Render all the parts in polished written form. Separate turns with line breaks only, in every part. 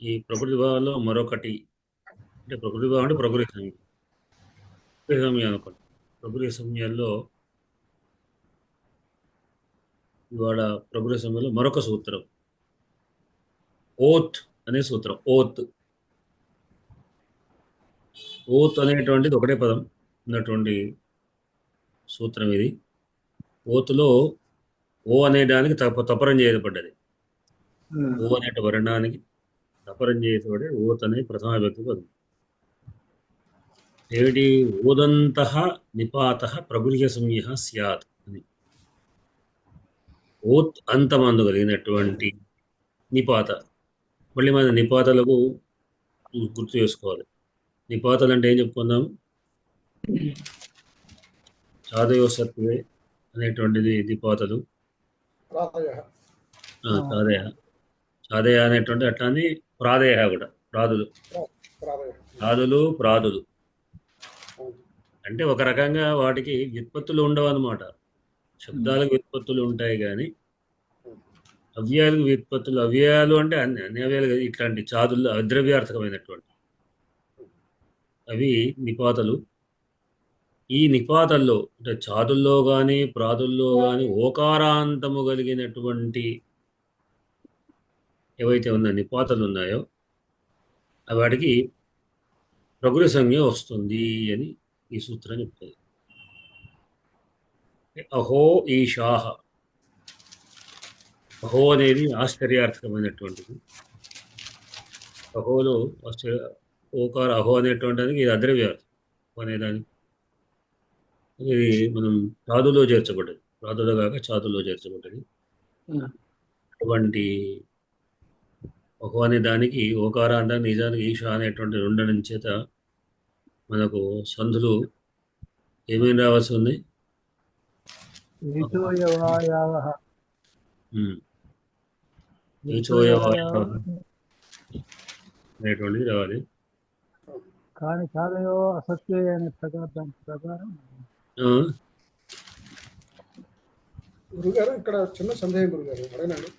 ఈ ప్రకృతి భావంలో మరొకటి అంటే ప్రకృతి భావం అంటే ప్రకృతి సంజ్ఞ. ప్రకృతి సంజ్ఞ అనుకోండి. ప్రకృతి సంజ్ఞల్లో ఇవాళ ప్రకృతి సంజ్ఞలో మరొక సూత్రం ఓత్ అనే సూత్రం. ఓత్ ఓత్ అనేటువంటిది ఒకటే పదం ఉన్నటువంటి సూత్రం ఇది. ఓతులో ఓ అనే దానికి తపరం చేయబడ్డది. ఓ అనే వర్ణానికి తపరం చేయబడి ఓత్ అనే ప్రథమ విభక్తి పదం. ఏమిటి? ఓదంత నిపాత ప్రబుల్య సంజ్ఞ స్యాత్ అని. ఓత్ అంతమందు కలిగినటువంటి నిపాత. మళ్ళీ మన నిపాతలకు గుర్తు చేసుకోవాలి. నిపాతలు అంటే ఏం చెప్పుకుందాం? చాదయో సత్వే అనేటువంటిది నిపాతలు. చాదయ చాదయ అనేటువంటి అట్లానే ప్రాదయ కూడా ప్రాదులు ప్రాదులు అంటే ఒక రకంగా వాటికి వ్యుత్పత్తులు ఉండవు అన్నమాట. శబ్దాలకు వ్యుత్పత్తులు ఉంటాయి కానీ అవ్యయాలకు వ్యుత్పత్తులు, అవ్యయాలు అంటే అన్ని అవ్యయాలు ఇట్లాంటి చాదులు అద్రవ్యార్థకమైనటువంటి అవి నిపాతలు. ఈ నిపాతల్లో అంటే చాదుల్లో కానీ ప్రాదుల్లో కానీ ఓకారాంతము కలిగినటువంటి ఏవైతే ఉన్న నిపాతలు ఉన్నాయో వాటికి ప్రకృతి సంజ్ఞ వస్తుంది అని ఈ సూత్రం చెప్తుంది. అహో ఈశాహ. అహో అనేది ఆశ్చర్యార్థకమైనటువంటిది. అహోలో ఓకార అహో అనేటువంటిది ఇది అద్రవ్యార్థం అనేదానికి ఇది మనం చాదులో చేర్చబడ్డది. చాదులో కాక చాదులో చేర్చబడ్డది. అటువంటి అహో అనే దానికి ఓకారాంతానికి నిజానికి ఈశా అనేటువంటి రెండడం చేత మనకు సంధులు ఏమేమి రావాల్సి ఉంది? అనేటువంటిది రావాలి.
కానీ చాదయో అసత్య అనే ప్రకారం
గురుగారు ఇక్కడ చిన్న సందేహం గురుగారు అడగనండి.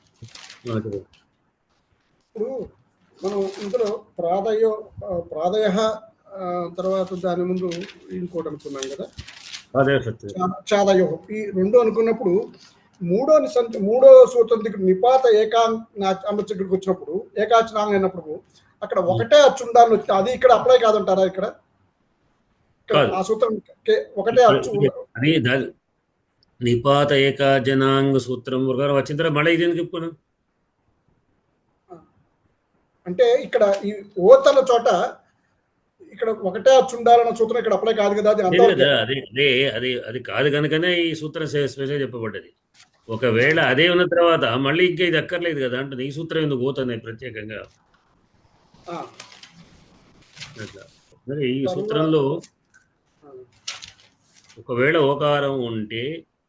ఇప్పుడు మనం ఇందులో ప్రాదయ తర్వాత దాని ముందు ఇంకోటి అనుకున్నాం కదా, చాదయో. ఈ రెండు అనుకున్నప్పుడు మూడో సూత్రం దగ్గర నిపాత అన్న దగ్గరికి వచ్చినప్పుడు ఏకాచనాంగం అయినప్పుడు అక్కడ ఒకటే అచ్చు ఉండాలని వచ్చింది. అది ఇక్కడ అప్లై కాదంటారా? ఇక్కడ ఆ సూత్రం ఒకటే అచ్చు
నిపాత ఏకాజనాంగ సూత్రం ప్రకారం వచ్చిన తర్వాత మళ్ళీ ఇది ఎందుకు చెప్పుకున్నాం
అంటే ఇక్కడ ఈ ఓతల చోట ఇక్కడ ఒకటే అచ్చు ఉండాలన్న సూత్రం ఇక్కడ అప్లై కాదు కదా.
అది కాదు కనుకనే ఈ సూత్రం స్పెషల్ చెప్పబడ్డది. ఒకవేళ అదే ఉన్న తర్వాత మళ్ళీ ఇంకా ఇది అక్కర్లేదు కదా అంటే ఈ సూత్రం ఎందుకు పోతుంది ప్రత్యేకంగా. మరి ఈ సూత్రంలో ఒకవేళ ఓకారం ఉంటే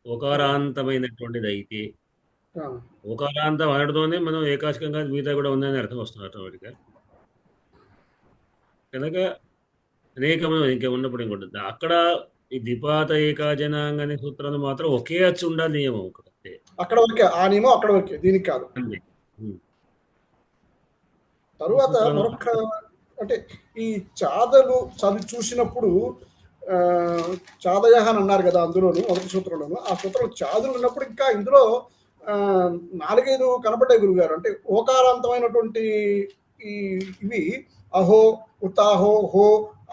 ఓకారాంతమైనటువంటిది అయితే ఓకారాంతం అనడంతోనే మనం ఏకాశకంగా మిగతా కూడా ఉందని అర్థం వస్తుంది ఆటోమేటిక్గా. కనుక అనేకమైన ఇంకా ఉన్నప్పుడు ఇంకొంటుంది. అక్కడ ఈ ద్విపాత ఏకాజనాంగ అనే సూత్రాలు మాత్రం ఒకే అచ్చు ఉండాలి నియమం.
అక్కడ వరకే ఆ నియమం, అక్కడ వరకే, దీనికి కాదు. తరువాత మరొక అంటే ఈ చాదలు చదివి చూసినప్పుడు చాదయ అని అన్నారు కదా అందులోను మొదటి సూత్రంలోను. ఆ సూత్రం చాదులు ఉన్నప్పుడు ఇంకా ఇందులో 4-5 కనపడ్డాయి గురుగారు. అంటే ఓకారాంతమైనటువంటి ఇవి అహో, ఉతాహో, హో,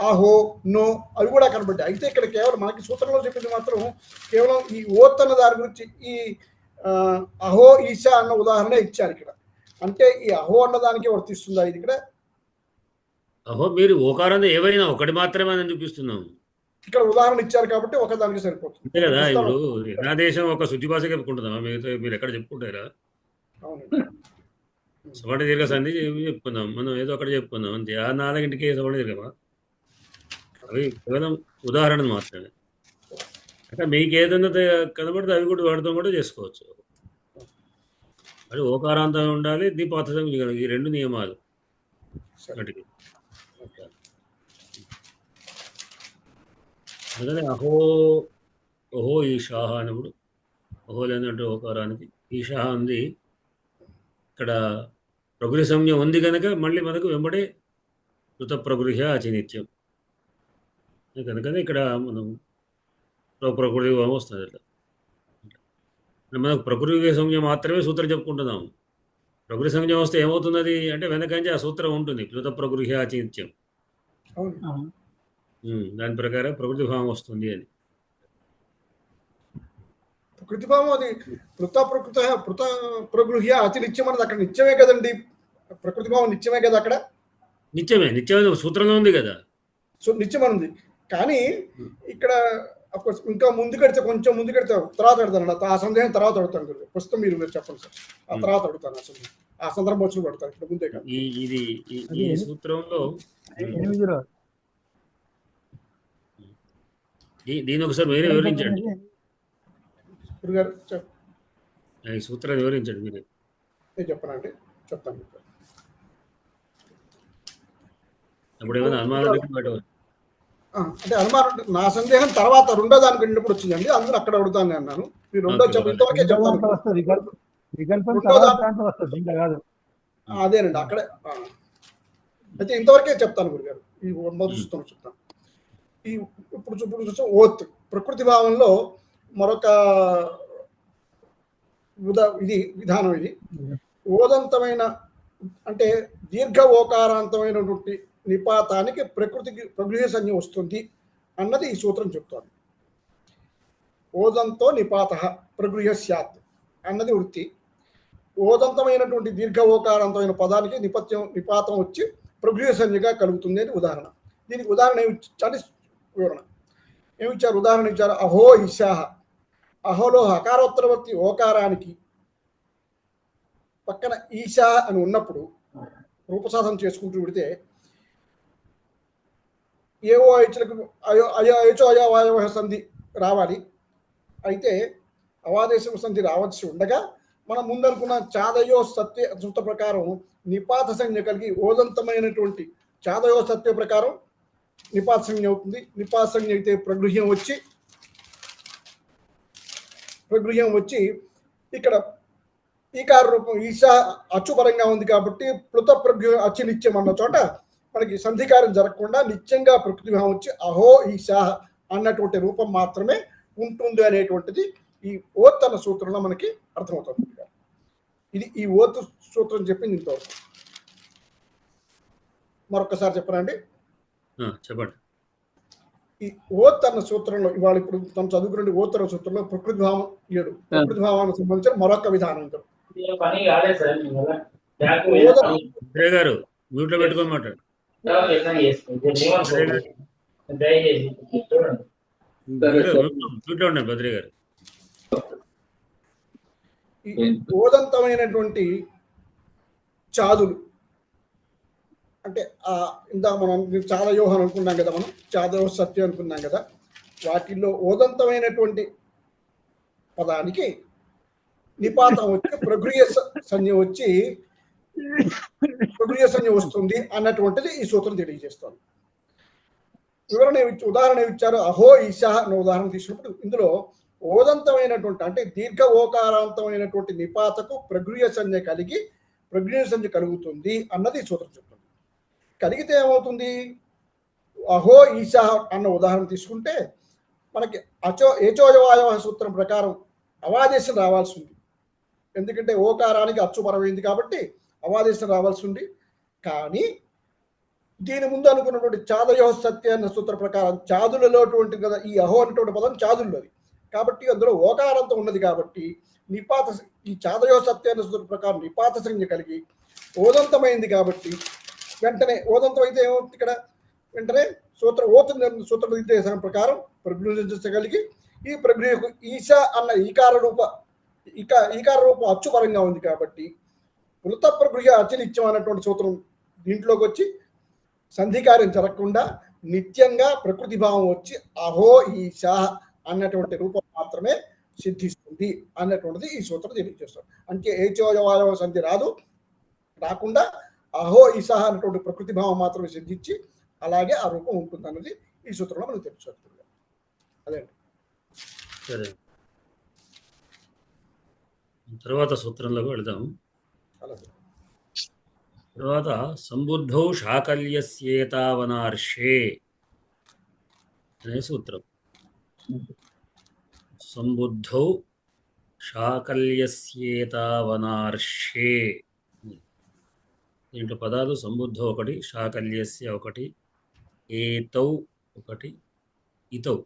ఆహో, నో అవి కూడా కనపడ్డాయి. అయితే ఇక్కడ కేవలం మనకి సూత్రంలో చెప్పింది మాత్రం కేవలం ఈ ఓత్ అన్న దాని గురించి ఈ అహో ఈశా అన్న ఉదాహరణ ఇచ్చారు ఇక్కడ. అంటే ఈ అహో అన్న దానికి వర్తిస్తుందా ఇది ఇక్కడ?
అహో మీరు ఓకారంలో ఏవైనా ఒకటి మాత్రమే అని చూపిస్తున్నాం.
ఇక్కడ ఉదాహరణ ఇచ్చారు కాబట్టి ఒకదానికి సరిపోతుంది.
అంతే కదా. ఇప్పుడు యథాదేశం ఒక శుద్ధి భాష చెప్పుకుంటుందా? మీరు ఎక్కడ చెప్పుకుంటారా? సవర్ణ దీర్ఘ సంధి చెప్పుకుందాం, మనం ఏదో ఒకటి చెప్పుకుందాం అంతే. ఆ 4ంటికి సవర్ణ దీర్ఘమా? అవి కేవలం ఉదాహరణ మాత్రమే. అంటే మీకు ఏదైనా కనబడితే అవి కూడా వాడటం కూడా చేసుకోవచ్చు. అది ఓకారాంతం ఉండాలి, ద్విపాత ఈ 2 నియమాలు వాటికి. అందుకని అహో ఈషాహ అన్నప్పుడు అహో లేదంటే ఓకారానికి ఈషాహ ఉంది. ఇక్కడ ప్రకృతి సంజ్ఞ ఉంది కనుక మళ్ళీ మనకు వెంబడే కృత ప్రకృతి అచినిత్యం కనుకనే ఇక్కడ మనం ప్రకృతి భావం వస్తుంది అట్లా. మనకు ప్రకృతి సంజ్ఞ మాత్రమే సూత్రం చెప్పుకుంటున్నాము. ప్రకృతి సంజ్ఞ వస్తే ఏమవుతున్నది అంటే వెనకంచి ఆ సూత్రం ఉంటుంది కృత ప్రకృతి అచినిత్యం. దాని ప్రకారం ప్రకృతి భావం వస్తుంది అని.
ప్రకృతి భావం అది కృత ప్రగృహ్య అతి నిత్యం అన్నది అక్కడ నిత్యమే కదండి. ప్రకృతి భావం నిత్యమే కదా అక్కడ.
నిత్యమే సూత్రంలో ఉంది కదా.
సో నిత్యం ఉంది. కానీ ఇక్కడ అఫ్కోర్స్ ఇంకా ముందుకెడితే కొంచెం ముందుకెడితే తర్వాత పెడతాను. ఆ సందేహం తర్వాత అడుగుతాను. ప్రస్తుతం మీరు చెప్పండి సార్. ఆ తర్వాత అడుగుతాను. అసలు ఆ సందర్భం వచ్చి పడతాను ఇక్కడ ముందే కాదు.
ఈ సూత్రంలో దీని ఒకసారి వేరే వివరించండి.
గురుగారు
ఈ సూత్రాన్ని వివరించండి మీరు.
నేను చెప్పనండి, చెప్తాను.
అప్పుడు ఏమైనా అనుమానం
అంటే అనుమానం నా సందేహం తర్వాత రెండో దానికి వెళ్ళినప్పుడు వచ్చిందండి. అందులో అక్కడ అడుగుతాను అన్నాను. మీరు రెండో ఇంతవరకే చెప్తాను. అదేనండి అక్కడే. అయితే ఇంతవరకే చెప్తాను గురుగారు. ఈ మొదటి చెప్తాను. ఈ ఇప్పుడు చూసాం ఓత్ ప్రకృతి భావంలో మరొక విధానం ఇది. ఓదంతమైన అంటే దీర్ఘ ఓకారాంతమైనటువంటి నిపాతానికి ప్రకృతి సంజ్ఞ వస్తుంది అన్నది ఈ సూత్రం చెప్తోంది. ఓదంతో నిపాత ప్రగృహ్య స్యాత్ అన్నది వృత్తి. ఓదంతమైనటువంటి దీర్ఘ ఓకారాంతమైన పదానికి నిపాతం వచ్చి ప్రగృహ్య సంజ్ఞగా కలుగుతుంది అని ఉదాహరణ. దీనికి ఉదాహరణ ఏమిచ్చారు? వివరణ ఏమిచ్చారు? ఉదాహరణ ఇచ్చారు. అహో ఈశాహ. అహోలో హకారోత్తరవర్తి ఓకారానికి పక్కన ఈశా అని ఉన్నప్పుడు రూపసాధన చేసుకుంటూ విడితే ఏవో ఐచులకు అయోవాయవ సంధి రావాలి. అయితే అవాదేశం సంధి రావాల్సి ఉండగా మనం ముందనుకున్న చాదయో సత్య సూత్ర ప్రకారం నిపాత సంజ్ఞ కలిగి ఓదంతమైనటువంటి చాదయో సత్య ప్రకారం నిపాత సంజ్ఞ అవుతుంది. నిపాత సంజ్ఞ అయితే ప్రగృహ్యం వచ్చి ఇక్కడ ఈకార రూపం ఈశా అచ్చుపరంగా ఉంది కాబట్టి ప్లుత ప్రగృహ అచ్చునిత్యం అన్న చోట మనకి సంధికారం జరగకుండా నిత్యంగా ప్రకృతి భావం వచ్చి అహో ఈశా అన్నటువంటి రూపం మాత్రమే ఉంటుంది అనేటువంటిది ఈ ఓత్ అన్న సూత్రంలో మనకి అర్థమవుతుంది. ఇది ఈ ఓత్ సూత్రం చెప్పింది ఇంతవరకు. మరొకసారి చెప్పనండి.
చెప్పండి.
ఈ ఓత్ అన్న సూత్రంలో ఇవాళ ఇప్పుడు మనం చదువుకునే ఓత్ అన్న సూత్రంలో ప్రకృతి భావం 7 ప్రకృతి భావానికి సంబంధించిన మరొక విధానం ఇందులో.
గారు మ్యూట్ లో పెట్టుకోమాట. బద్రి గారు
ఓదంతమైనటువంటి చాదులు అంటే ఇందాక మనం చాలా యోహం అనుకున్నాం కదా, మనం చాదవ సత్యం అనుకున్నాం కదా. వాటిల్లో ఓదంతమైనటువంటి పదానికి నిపాతం వచ్చి ప్రగృహ్య సంజ్ఞ వస్తుంది అన్నటువంటిది ఈ సూత్రం తెలియజేస్తుంది. ఉదాహరణ ఇచ్చారు. అహో ఈశా అన్న ఉదాహరణ తీసుకున్నప్పుడు ఇందులో ఓదంతమైనటువంటి అంటే దీర్ఘ ఓకారాంతమైనటువంటి నిపాతకు ప్రగృహ్య సంజ్ఞ కలుగుతుంది అన్నది ఈ సూత్రం చెప్తుంది. కలిగితే ఏమవుతుంది? అహో ఈశా అన్న ఉదాహరణ తీసుకుంటే మనకి ఏచోయవాయవ సూత్రం ప్రకారం అవాదేశం రావాల్సి ఉంది. ఎందుకంటే ఓకారానికి అచ్చు పరమైంది కాబట్టి అవాదేశం రావాల్సి ఉంది. కానీ దీని ముందు అనుకున్నటువంటి చాదయో సత్య అన్న సూత్ర ప్రకారం చాదులలో కదా ఈ అహో అనేటువంటి పదం చాదుల్లోది కాబట్టి అందులో ఓకారంతో ఉన్నది కాబట్టి ఈ చాదయో సత్య అన్న సూత్ర ప్రకారం నిపాత సంజ్ఞ కలిగి ఓదంతమైంది కాబట్టి వెంటనే ఓదంతం అయితే ఏమవుతుంది? ఇక్కడ వెంటనే సూత్ర నిర్దేశనం ప్రకారం ప్రగృహించగలిగి ఈ ప్రగృహకు ఈశా అన్న ఈకార రూపం అచ్చుపరంగా ఉంది కాబట్టి పులత ప్రగృహ అచనిత్యం అన్నటువంటి సూత్రం దీంట్లోకి వచ్చి సంధికార్యం జరగకుండా నిత్యంగా ప్రకృతి భావం వచ్చి అహో ఈశా అన్నటువంటి రూపం మాత్రమే సిద్ధిస్తుంది అన్నటువంటిది ఈ సూత్రం తెలియజేస్తుంది. అంటే ఏచోయవాయవ సంధి రాకుండా అహో ఈశా అన్నటువంటి ప్రకృతి భావం మాత్రమే సిద్ధించి అలాగే ఆ రూపం ఉంటుంది అన్నది ఈ సూత్రంలో మనకు తెలుస్తుంది. అదే
సరే, తర్వాత సూత్రంలోకి వెళదాం.
అలాగే.
తర్వాత సంబుద్ధౌ శాకల్యస్యేతావనార్షే అనే సూత్రం. సంబుద్ధౌ శాకల్యస్యేతావనార్షే. దీంట్లో పదాలు సంబుద్ధ ఒకటి, శాకల్యస్య ఒకటి, ఏతౌ ఒకటి, ఇతౌ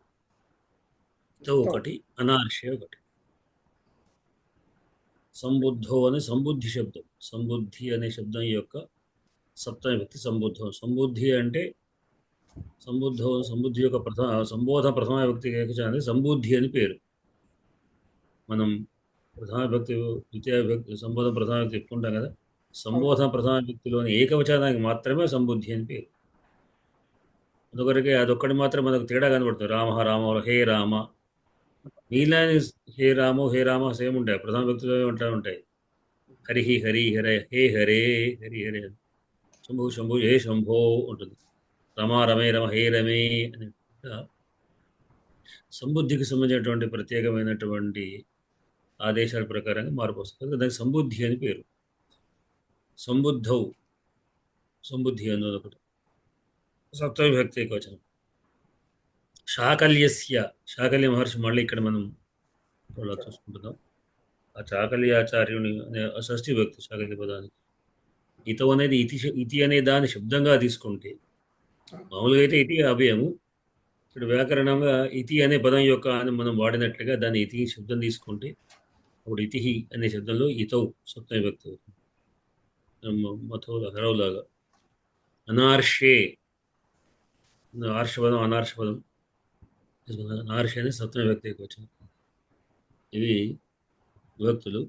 ఒకటి, అనార్షే ఒకటి. సంబుద్ధో అనే సంబుద్ధి శబ్దం. సంబుద్ధి అనే శబ్దం యొక్క సప్తమి వ్యక్తి సంబుద్ధం. సంబుద్ధి అంటే సంబుద్ధి యొక్క సంబోధ ప్రథమ వ్యక్తి ఏకవచనానికి సంబుద్ధి అని పేరు. మనం ప్రథమ వ్యక్తి, ద్వితీయ వ్యక్తి, సంబోధన ప్రథమ వ్యక్తి చెప్పుకుంటాం కదా. సంబోధన ప్రథమ వ్యక్తిలోని ఏకవచనానికి మాత్రమే సంబుద్ధి అని పేరు. అందుకొరకే అదొక్కటి మాత్రం మనకు తేడా కనబడుతుంది. రామ రామ, హే రామ. నీలాని హే రామో హే రామ సేమ్ ఉంటాయి, ప్రథమ వ్యక్తిలో ఉంటాయి. హరి హరి హరే, హే హరే, హరి హరే. శంభు శంభు, హే శంభో ఉంటుంది. రమ రమే రమ, హే రమే అని. సంబుద్ధికి సంబంధించినటువంటి ప్రత్యేకమైనటువంటి ఆదేశాల ప్రకారంగా మార్పు వస్తుంది. దానికి సంబుద్ధి అని పేరు. సంబుద్ధౌ, సంబుద్ధి అన్నది ఒకటి, సప్తమి విభక్తి ఏకవచనం. శాకల్యస్య, శాకల్య మహర్షి మళ్ళీ ఇక్కడ మనం చూసుకుంటున్నాం. ఆ చాకల్యాచార్యుని అనే షష్ఠి విభక్తి శాకల్య పదానికి. ఇతో అనేది ఇతి అనే దాని శబ్దంగా తీసుకుంటే, మామూలుగా అయితే ఇతి అవ్యయము. ఇక్కడ వ్యాకరణంగా ఇతి అనే పదం యొక్క అని మనం వాడినట్లుగా దాన్ని ఇతి శబ్దం తీసుకుంటే అప్పుడు ఇతి అనే శబ్దంలో ఇతౌ సప్తమి విభక్తి అవుతుంది. హరవులాగా. అనార్షే, ఆర్షపదం అనార్షపదం, అనార్షే అనేది సప్తమి విభక్తికి వచ్చింది. ఇవి విభక్తులు.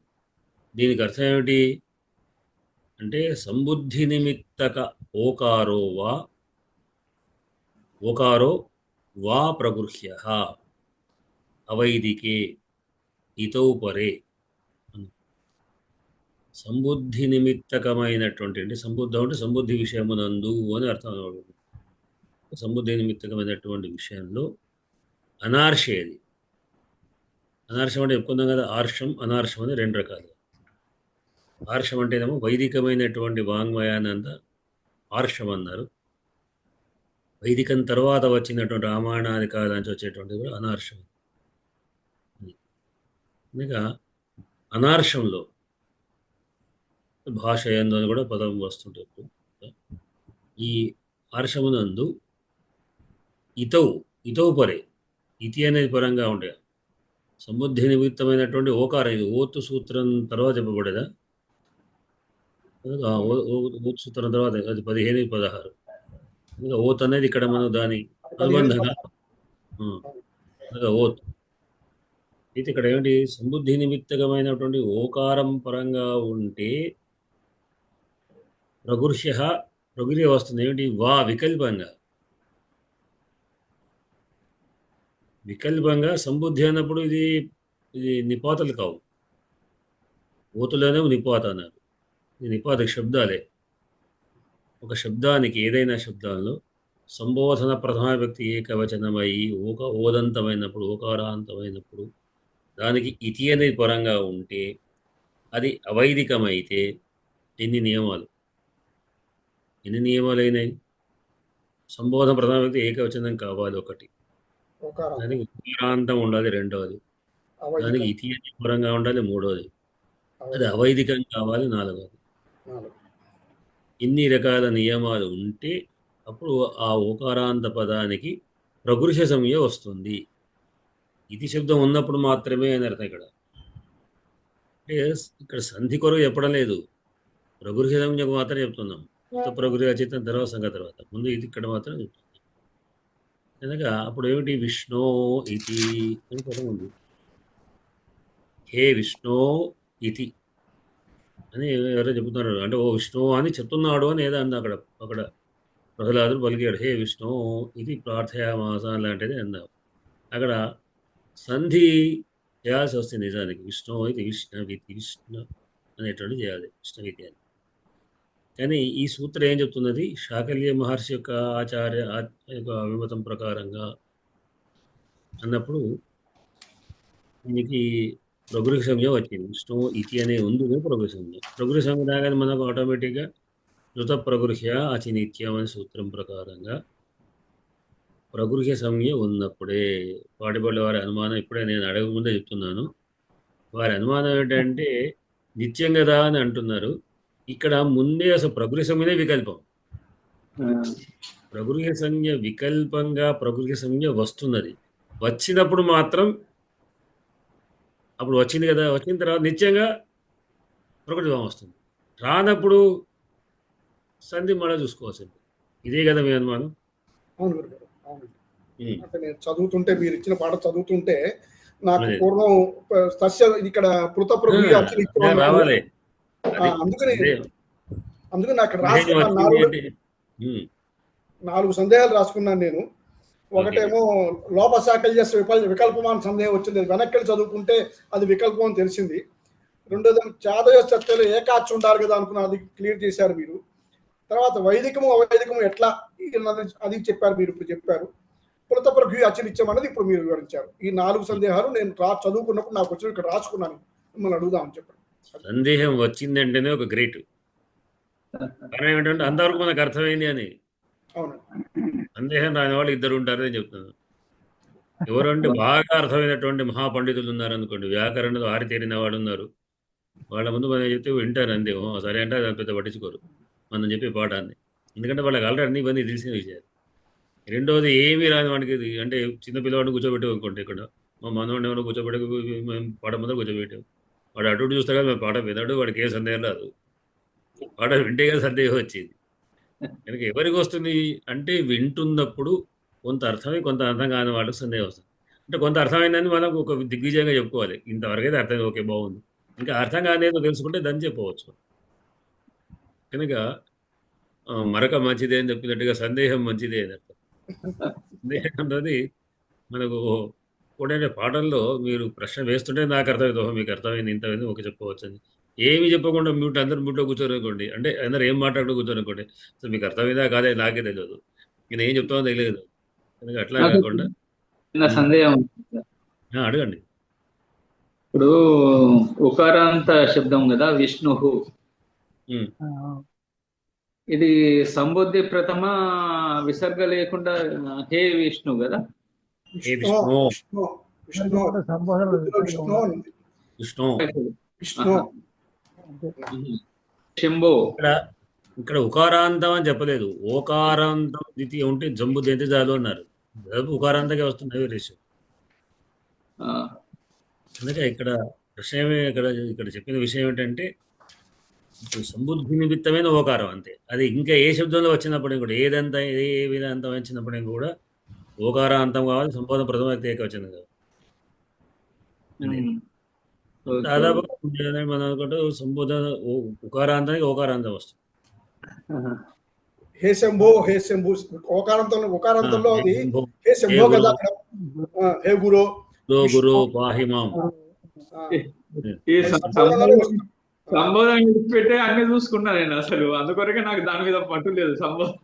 దీనికి అర్థం ఏమిటి అంటే సంబుద్ధి నిమిత్తక ఓకారో వా ప్రగృహ్య అవైదికే ఇతౌ పరే. సంబుద్ధి నిమిత్తకమైనటువంటి, అంటే సంబుద్ధం అంటే సంబుద్ధి విషయమునందు అని అర్థం. సంబుద్ధి నిమిత్తకమైనటువంటి విషయంలో అనార్షేది. అనార్షం అంటే చెప్పుకుందాం కదా, ఆర్షం అనార్షం అని రెండు రకాలు. ఆర్షం అంటేనేమో వైదికమైనటువంటి వాంగ్మయానంద ఆర్షం అన్నారు. వైదికం తర్వాత వచ్చినటువంటి రామాయణాది కాలానికి వచ్చేటువంటి కూడా అనార్షం. ఇంకా అనార్షంలో భాష ఎందు అని కూడా పదం వస్తుంటుంది. ఈ ఆర్షమునందు ఇతౌ పరే, ఇతి అనేది పరంగా ఉండే సంబుద్ధి నిమిత్తమైనటువంటి ఓకారం. ఇది ఓత్ సూత్రం తర్వాత చెప్పబడేదా? ఓత్ సూత్రం తర్వాత అది 15, 16. ఇంకా ఓత్ అనేది ఇక్కడ మనం దాని అనుబంధంగా ఓత్ అయితే ఇక్కడ ఏమిటి, సంబుద్ధి నిమిత్తకమైనటువంటి ఓకారం పరంగా ఉంటే ప్రగృహ్య వస్తుంది. ఏమిటి, వా వికల్పంగా సంబుద్ధి అన్నప్పుడు ఇది నిపాతలు కావు. ఓతులోనే నిపాత అన్నారు. ఇది నిపాత శబ్దాలే. ఒక శబ్దానికి, ఏదైనా శబ్దాల్లో సంబోధన ప్రథమ వ్యక్తి ఏకవచనమై ఓదంతమైనప్పుడు, ఓకారాంతమైనప్పుడు దానికి ఇతి అనేది పరంగా ఉంటే అది అవైదికమైతే ఎన్ని నియమాలైనాయి? సంబోధన ప్రథమ వ్యక్తి ఏకవచనం కావాలి ఒకటి, దానికి ఓకారాంతం ఉండాలి రెండవది, దానికి ఇతి అనే పరంగా ఉండాలి మూడవది, అది అవైదికం కావాలి నాలుగవది. ఇన్ని రకాల నియమాలు ఉంటే అప్పుడు ఆ ఓకారాంత పదానికి ప్రగృహ్య సంజ్ఞ వస్తుంది. ఇతి శబ్దం ఉన్నప్పుడు మాత్రమే అని అర్థం. అంటే ఇక్కడ సంధి కొరకు చెప్పడం లేదు, ప్రగృహ్య సంజ్ఞకు మాత్రం చెప్తున్నాం. ప్రగృహ చిత్తం తర్వాత సంఘ తర్వాత, ముందు ఇది ఇక్కడ మాత్రం చెప్తుంది. కనుక అప్పుడు ఏమిటి, విష్ణో ఇతి అని పదం ఉంది. హే విష్ణో ఇతి అని ఎవరో చెబుతున్నారు. అంటే ఓ విష్ణు అని చెప్తున్నాడు అని ఏదో అంది అక్కడ ప్రహ్లాదుడు పలికాడు. హే విష్ణు ఇది ప్రార్థయామాస లాంటిది అన్నావు. అక్కడ సంధి చేయాల్సి వస్తుంది నిజానికి. విష్ణు ఇది విష్ణు అనేటువంటి చేయాలి, విష్ణువితి అని. కానీ ఈ సూత్రం ఏం చెప్తున్నది, శాకల్య మహర్షి యొక్క ఆచార్య యొక్క అభిమతం ప్రకారంగా అన్నప్పుడు దీనికి ప్రగృహ సంజ్ఞ వచ్చింది. విష్ణు ఇతి అనే ఉంది ప్రగృహ సంజ్ఞ. ప్రగృహ సంజ్ఞ రాగానే మనకు ఆటోమేటిక్గా ధృత ప్రగృహ్య అచినిత్యం అనే సూత్రం ప్రకారంగా ప్రగృహ్య సంజ్ఞ ఉన్నప్పుడే పాటిపల్లి వారి అనుమానం ఇప్పుడే నేను అడగకముందే చెప్తున్నాను. వారి అనుమానం ఏంటంటే నిత్యం కదా అని అంటున్నారు. ఇక్కడ ముందే అసలు ప్రగృహ్య సంజ్ఞనే వికల్పం. ప్రగృహ్య సంజ్ఞ వికల్పంగా ప్రగృహ్య సంజ్ఞ వస్తున్నది. వచ్చినప్పుడు మాత్రం అప్పుడు వచ్చింది కదా, వచ్చిన తర్వాత నిత్యంగా ప్రకృతి భావం వస్తుంది. రానప్పుడు సంధి మళ్ళీ చూసుకోవాల్సింది. ఇదే కదా మీ అనుమానం?
అవును గురుగారు, అవునండి.
ఉమ్.
అంటే నేను చదువుతుంటే, మీరు ఇచ్చిన పాట చదువుతుంటే నాకు
అదే.
పూర్వం సస్య ఇక్కడ పృత ప్రభు
అదే రావాలి. అది
అందుకని
సందేహం
అందుకని అక్కడ
సందేహం
రాసుకున్నాను.
వచ్చింది అంటే ఉమ్,
4 సందేహాలు రాసుకున్నాను నేను.
ఓకే.
ఒకటేమో లోపశాకల్య వికల్పమాన సందేహం వచ్చింది. వెనక్కి చదువుకుంటే అది వికల్పం అని తెలిసింది. రెండోది చాదయ చర్చలో ఏకాచి ఉండాలి కదా అనుకున్న, అది క్లియర్ చేశారు మీరు. తర్వాత వైదికము అవైదికము ఎట్లా అది చెప్పారు మీరు, ఇప్పుడు చెప్పారు. పులతప్రభు అచనిత్యం అనేది ఇప్పుడు మీరు వివరించారు. ఈ 4 సందేహాలు నేను చదువుకున్నప్పుడు నాకు వచ్చిన ఇక్కడ రాసుకున్నాను, మిమ్మల్ని అడుగుదామని చెప్పండి.
సందేహం వచ్చిందంటేనే ఒక గ్రేట్. కానీ ఏమిటంటే అంతవరకు మనకు అర్థమైంది అని.
అవును,
సందేహం రాని వాళ్ళు ఇద్దరు ఉంటారని చెప్తున్నాను. ఎవరంటే బాగా అర్థమైనటువంటి మహాపండితులు ఉన్నారనుకోండి, వ్యాకరణలో ఆరితేరిన వాడు ఉన్నారు, వాళ్ళ ముందు మనం చెప్తే వింటారు అంతే. ఓ సరే అంటే అది పెద్ద పట్టించుకోరు మనం చెప్పే పాఠాన్ని. ఎందుకంటే వాళ్ళకి ఆల్రెడీ అన్ని ఇవన్నీ తెలిసిన విషయాలు. రెండోది ఏమీ రాని వాడికి ఇది అంటే చిన్న పిల్లవాడిని కూర్చోబెట్టాం అనుకోండి, ఇక్కడ మా మనవాడిని ఎవరో కూర్చోబెట్టి మేము పాట ముందర కూర్చోబెట్టాం. వాడు అటు ఇటు చూస్తాగా మేము పాట విన్నాడు, వాడికి ఏ సందేహం రాదు. పాట వింటే కదా సందేహం వచ్చేది. కనుక ఎవరికి వస్తుంది అంటే వింటున్నప్పుడు కొంత అర్థమై కొంత అర్థం కాని వాళ్ళకి సందేహం వస్తుంది. అంటే కొంత అర్థమైందని మనం ఒక దిగ్విజయంగా చెప్పుకోవాలి. ఇంతవరకు అయితే అర్థం ఓకే బాగుంది, ఇంకా అర్థం కానేదో తెలుసుకుంటే దాన్ని చెప్పవచ్చు. కనుక మరొక మంచిదే అని చెప్పినట్టుగా సందేహం మంచిదే అని అర్థం. సందేహం అన్నది మనకు కూడా పాఠంలో మీరు ప్రశ్న వేస్తుంటే నాకు అర్థమైంది, ఓహో మీకు అర్థమైంది ఇంతమైంది ఓకే చెప్పవచ్చు అని. ఏమి చెప్పకుండా మ్యూట్ అందరూ మ్యూట్లో కూర్చోరనుకోండి, అంటే అందరూ ఏం మాట్లాడుతూ కూర్చోరనుకోండి, అసలు మీకు అర్థమైందా కాదే నాకే తెలియదు, నేను ఏం చెప్తామో తెలియదు. కనుక అట్లా
నాకు
కాకుండా
చిన్న సందేహం ఉంది సార్.
అడగండి.
ఇప్పుడు ఉకారాంత శబ్దం కదా విష్ణు, ఇది సంబుద్ధి ప్రథమ విసర్గ లేకుండా హే విష్ణు కదా.
ఏ విష్ణు
విష్ణు విష్ణు
సంబోధన
విష్ణు అని ఉంది.
విష్ణు
విష్ణు
శంభో
ఇక్కడ ఉకారాంతం అని చెప్పలేదు, ఓకారాంతం ద్వితీయ ఉంటే జంబు దేంతే చాలు అన్నారు. దాదాపు ఉకారాంతకే వస్తుంది రేషియో. అందుకే ఇక్కడ విషయం ఇక్కడ చెప్పిన విషయం ఏంటంటే ఇప్పుడు సంబుద్ధి నిమిత్తమైన ఓకారం అంతే. అది ఇంకా ఏ శబ్దంలో వచ్చినప్పటికీ కూడా ఏదంతా ఏ విధాంతం వచ్చినప్పటికీ కూడా ఓకారాంతం కావాలి, సంబోధన ప్రథమ వ్యక్తి ఏకవచనం కావాలి. దాదాపు మనం అనుకుంటే సంబోధన ఉకారాంతానికి ఓకారాంతం వస్తుంది.
హే శంభో హే శంభు ఓకారంతంలో అది హే శంభో కదా. హే గురు
గురు పాహిమాం.
ఈ సంబోధన పెట్టే అన్ని చూసుకున్నా నేను అసలు, అందుకొరకే నాకు దాని మీద పట్టు లేదు. సంబోధన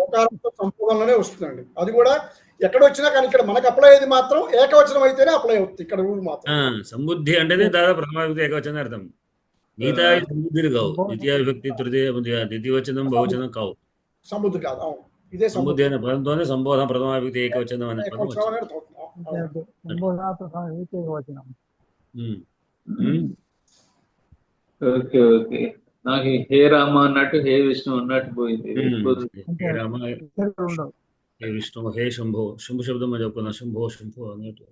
ఓకారంతో సంబోధనలోనే వస్తుందండి. అది కూడా ఎక్కడ వచ్చినా కానీ ఇక్కడ మనకు అప్లై అయ్యేది మాత్రం ఏకవచనం అయితేనే అప్లై అవుతుంది. ఇక్కడ రూల్ మాత్రం
సంబుద్ధి అంటేనే దాదాపు ప్రథమ విభక్తి ఏకవచనం అర్థం. మిగతా సంబుద్ధిలు కావు. ద్వితీయ విభక్తి ద్వితీయవచనం బహువచనం కావు.
సంబుద్ధి కాదు. ఇదే
సంబుద్ధి అనే పదంతోనే సంబోధన ప్రథమ విభక్తి ఏకవచనం అనే పదం
ఓకే ఓకే. నాకు హే రామ అన్నట్టు హే విష్ణు అన్నట్టు పోయింది.
హే రామ, హే విష్ణు, హే శంభో. శంభు శబ్దం అని చెప్పుకున్నా, శంభో శంభో అన్నట్టు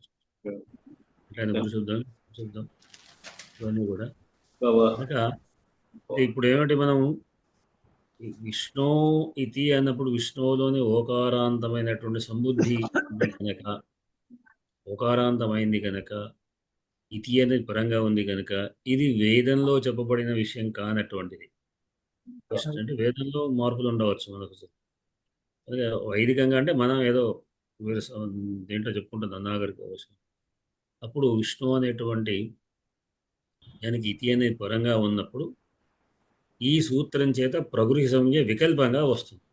శబ్దం ఇవన్నీ కూడా. ఇప్పుడు ఏమిటి మనం విష్ణు ఇతి అన్నప్పుడు విష్ణువులోని ఓకారాంతమైనటువంటి సంబుద్ధి కనుక, ఓకారాంతమైంది కనుక ఇతి అనేది పరంగా ఉంది కనుక ఇది వేదంలో చెప్పబడిన విషయం కానటువంటిది. అంటే వేదంలో మార్పులు ఉండవచ్చు మనకు. అదే వైదికంగా అంటే మనం ఏదో దేంట్లో చెప్పుకుంటుంది అన్నాగరికి అవసరం. అప్పుడు విష్ణు అనేటువంటి దానికి ఇతి అనే పరంగా ఉన్నప్పుడు ఈ సూత్రం చేత ప్రగృహి సంజ్ఞ వికల్పంగా వస్తుంది.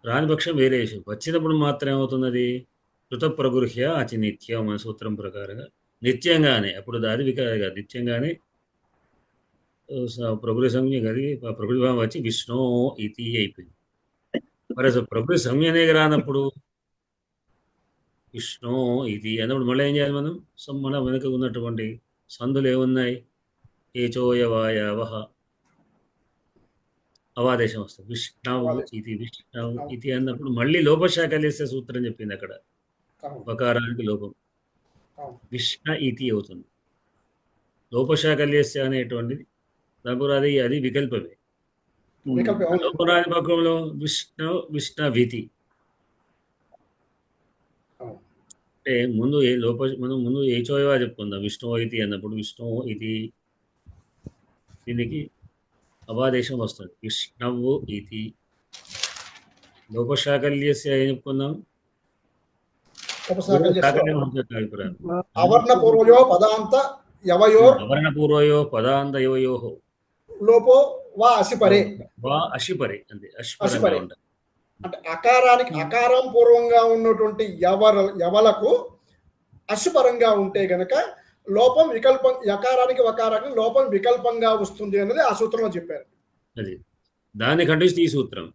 రాని పక్షం వేరే విషయం. వచ్చినప్పుడు మాత్రం ఏమవుతున్నది, కృత ప్రగృహ్య అచినిత్యం అనే సూత్రం ప్రకారంగా నిత్యంగానే, అప్పుడు అది నిత్యంగానే ప్రకృతి సంజ్ఞ కలిగి ప్రకృతి భావం వచ్చి విష్ణు ఇతి అయిపోయింది. మరి అసలు ప్రకృతి సంజ్ఞ అనేది రానప్పుడు విష్ణు ఇది అన్నప్పుడు మళ్ళీ ఏం చేయాలి మనం? మన వెనుక ఉన్నటువంటి సందులు ఏమున్నాయి? ఏచోయవాయవహ అవాదేశం వస్తుంది. విష్ణవు ఇది విష్ణవు ఇది అన్నప్పుడు మళ్ళీ లోపశాఖలేసే సూత్రం చెప్పింది అక్కడ. ఉపకారానికి లోపం విష్ణ ఇతి అవుతుంది. లోపశాఖలేస్య అనేటువంటిది దాని అది వికల్పమే. లోపరాని పక్షంలో విష్ణవితి అంటే ముందు మనం ముందు ఏచోయవా చెప్పుకుందాం. విష్ణు ఇది అన్నప్పుడు విష్ణు ఇది దీనికి అవాదేశం వస్తుంది. విష్ణవు ఇది లోపశాకల్యస్య ఏం చెప్పుకుందాం?
అవర్ణపూర్వయో పదాంత యవయో లోపో వా అసిపరే
అంతే.
అసిపరే అంటే అకారానికి అకారం పూర్వంగా ఉన్నటువంటి యవలకు అశుపరంగా ఉంటే గనక లోపం వికల్పం, యకారానికి వకారానికి లోపం వికల్పంగా వస్తుంది అన్నది ఆ సూత్రంలో చెప్పారు.
అది దాన్ని ఖండిస్తుంది ఈ సూత్రం.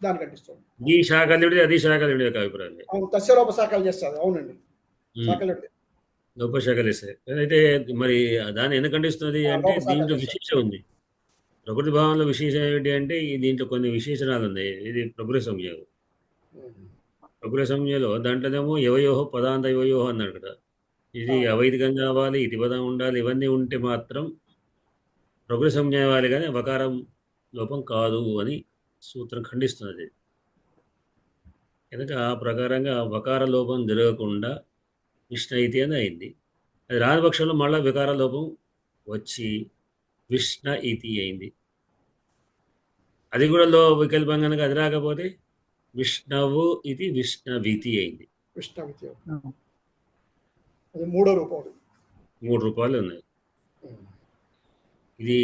దాన్ని ఖండిస్తుంది.
ఈ శాఖలుడి అది శాఖలుడి యొక్క అభిప్రాయం.
అవును, తస్య లోప శాఖలు చేస్తారు. అవునండి, శాఖలుడి
లోపశాఖలు ఇస్తాయి. అయితే మరి దాన్ని ఎందుకు ఖండిస్తుంది అంటే దీంట్లో విశేషం ఉంది. ప్రకృతి భావంలో విశేషం ఏమిటి అంటే దీంట్లో కొన్ని విశేషణాలు ఉన్నాయి. ఇది ప్రకృతి సంజ్ఞ. ప్రకృతి సంజ్ఞలో దాంట్లోనేమో యవయోహో పదాంత యవయోహో అన్నాడు కదా. ఇది అవైదికంగా అవ్వాలి, ఇది పదం ఉండాలి, ఇవన్నీ ఉంటే మాత్రం ప్రకృతి సంజ్ఞ అవ్వాలి, కానీ వకారం లోపం కాదు అని సూత్రం ఖండిస్తున్నది. కనుక ఆ ప్రకారంగా వకార లోపం జరగకుండా విష్ణ ఇతి అని అయింది. అది రాని పక్షంలో మళ్ళీ వికార లోపం వచ్చి విష్ణ ఇతి అయింది. అది కూడా వికల్పం కనుక అది రాకపోతే విష్ణవు ఇది విష్ణవితి అయింది.
విష్ణవితి అది మూడో రూపం.
3 రూపాయలు ఉన్నాయి. ఇది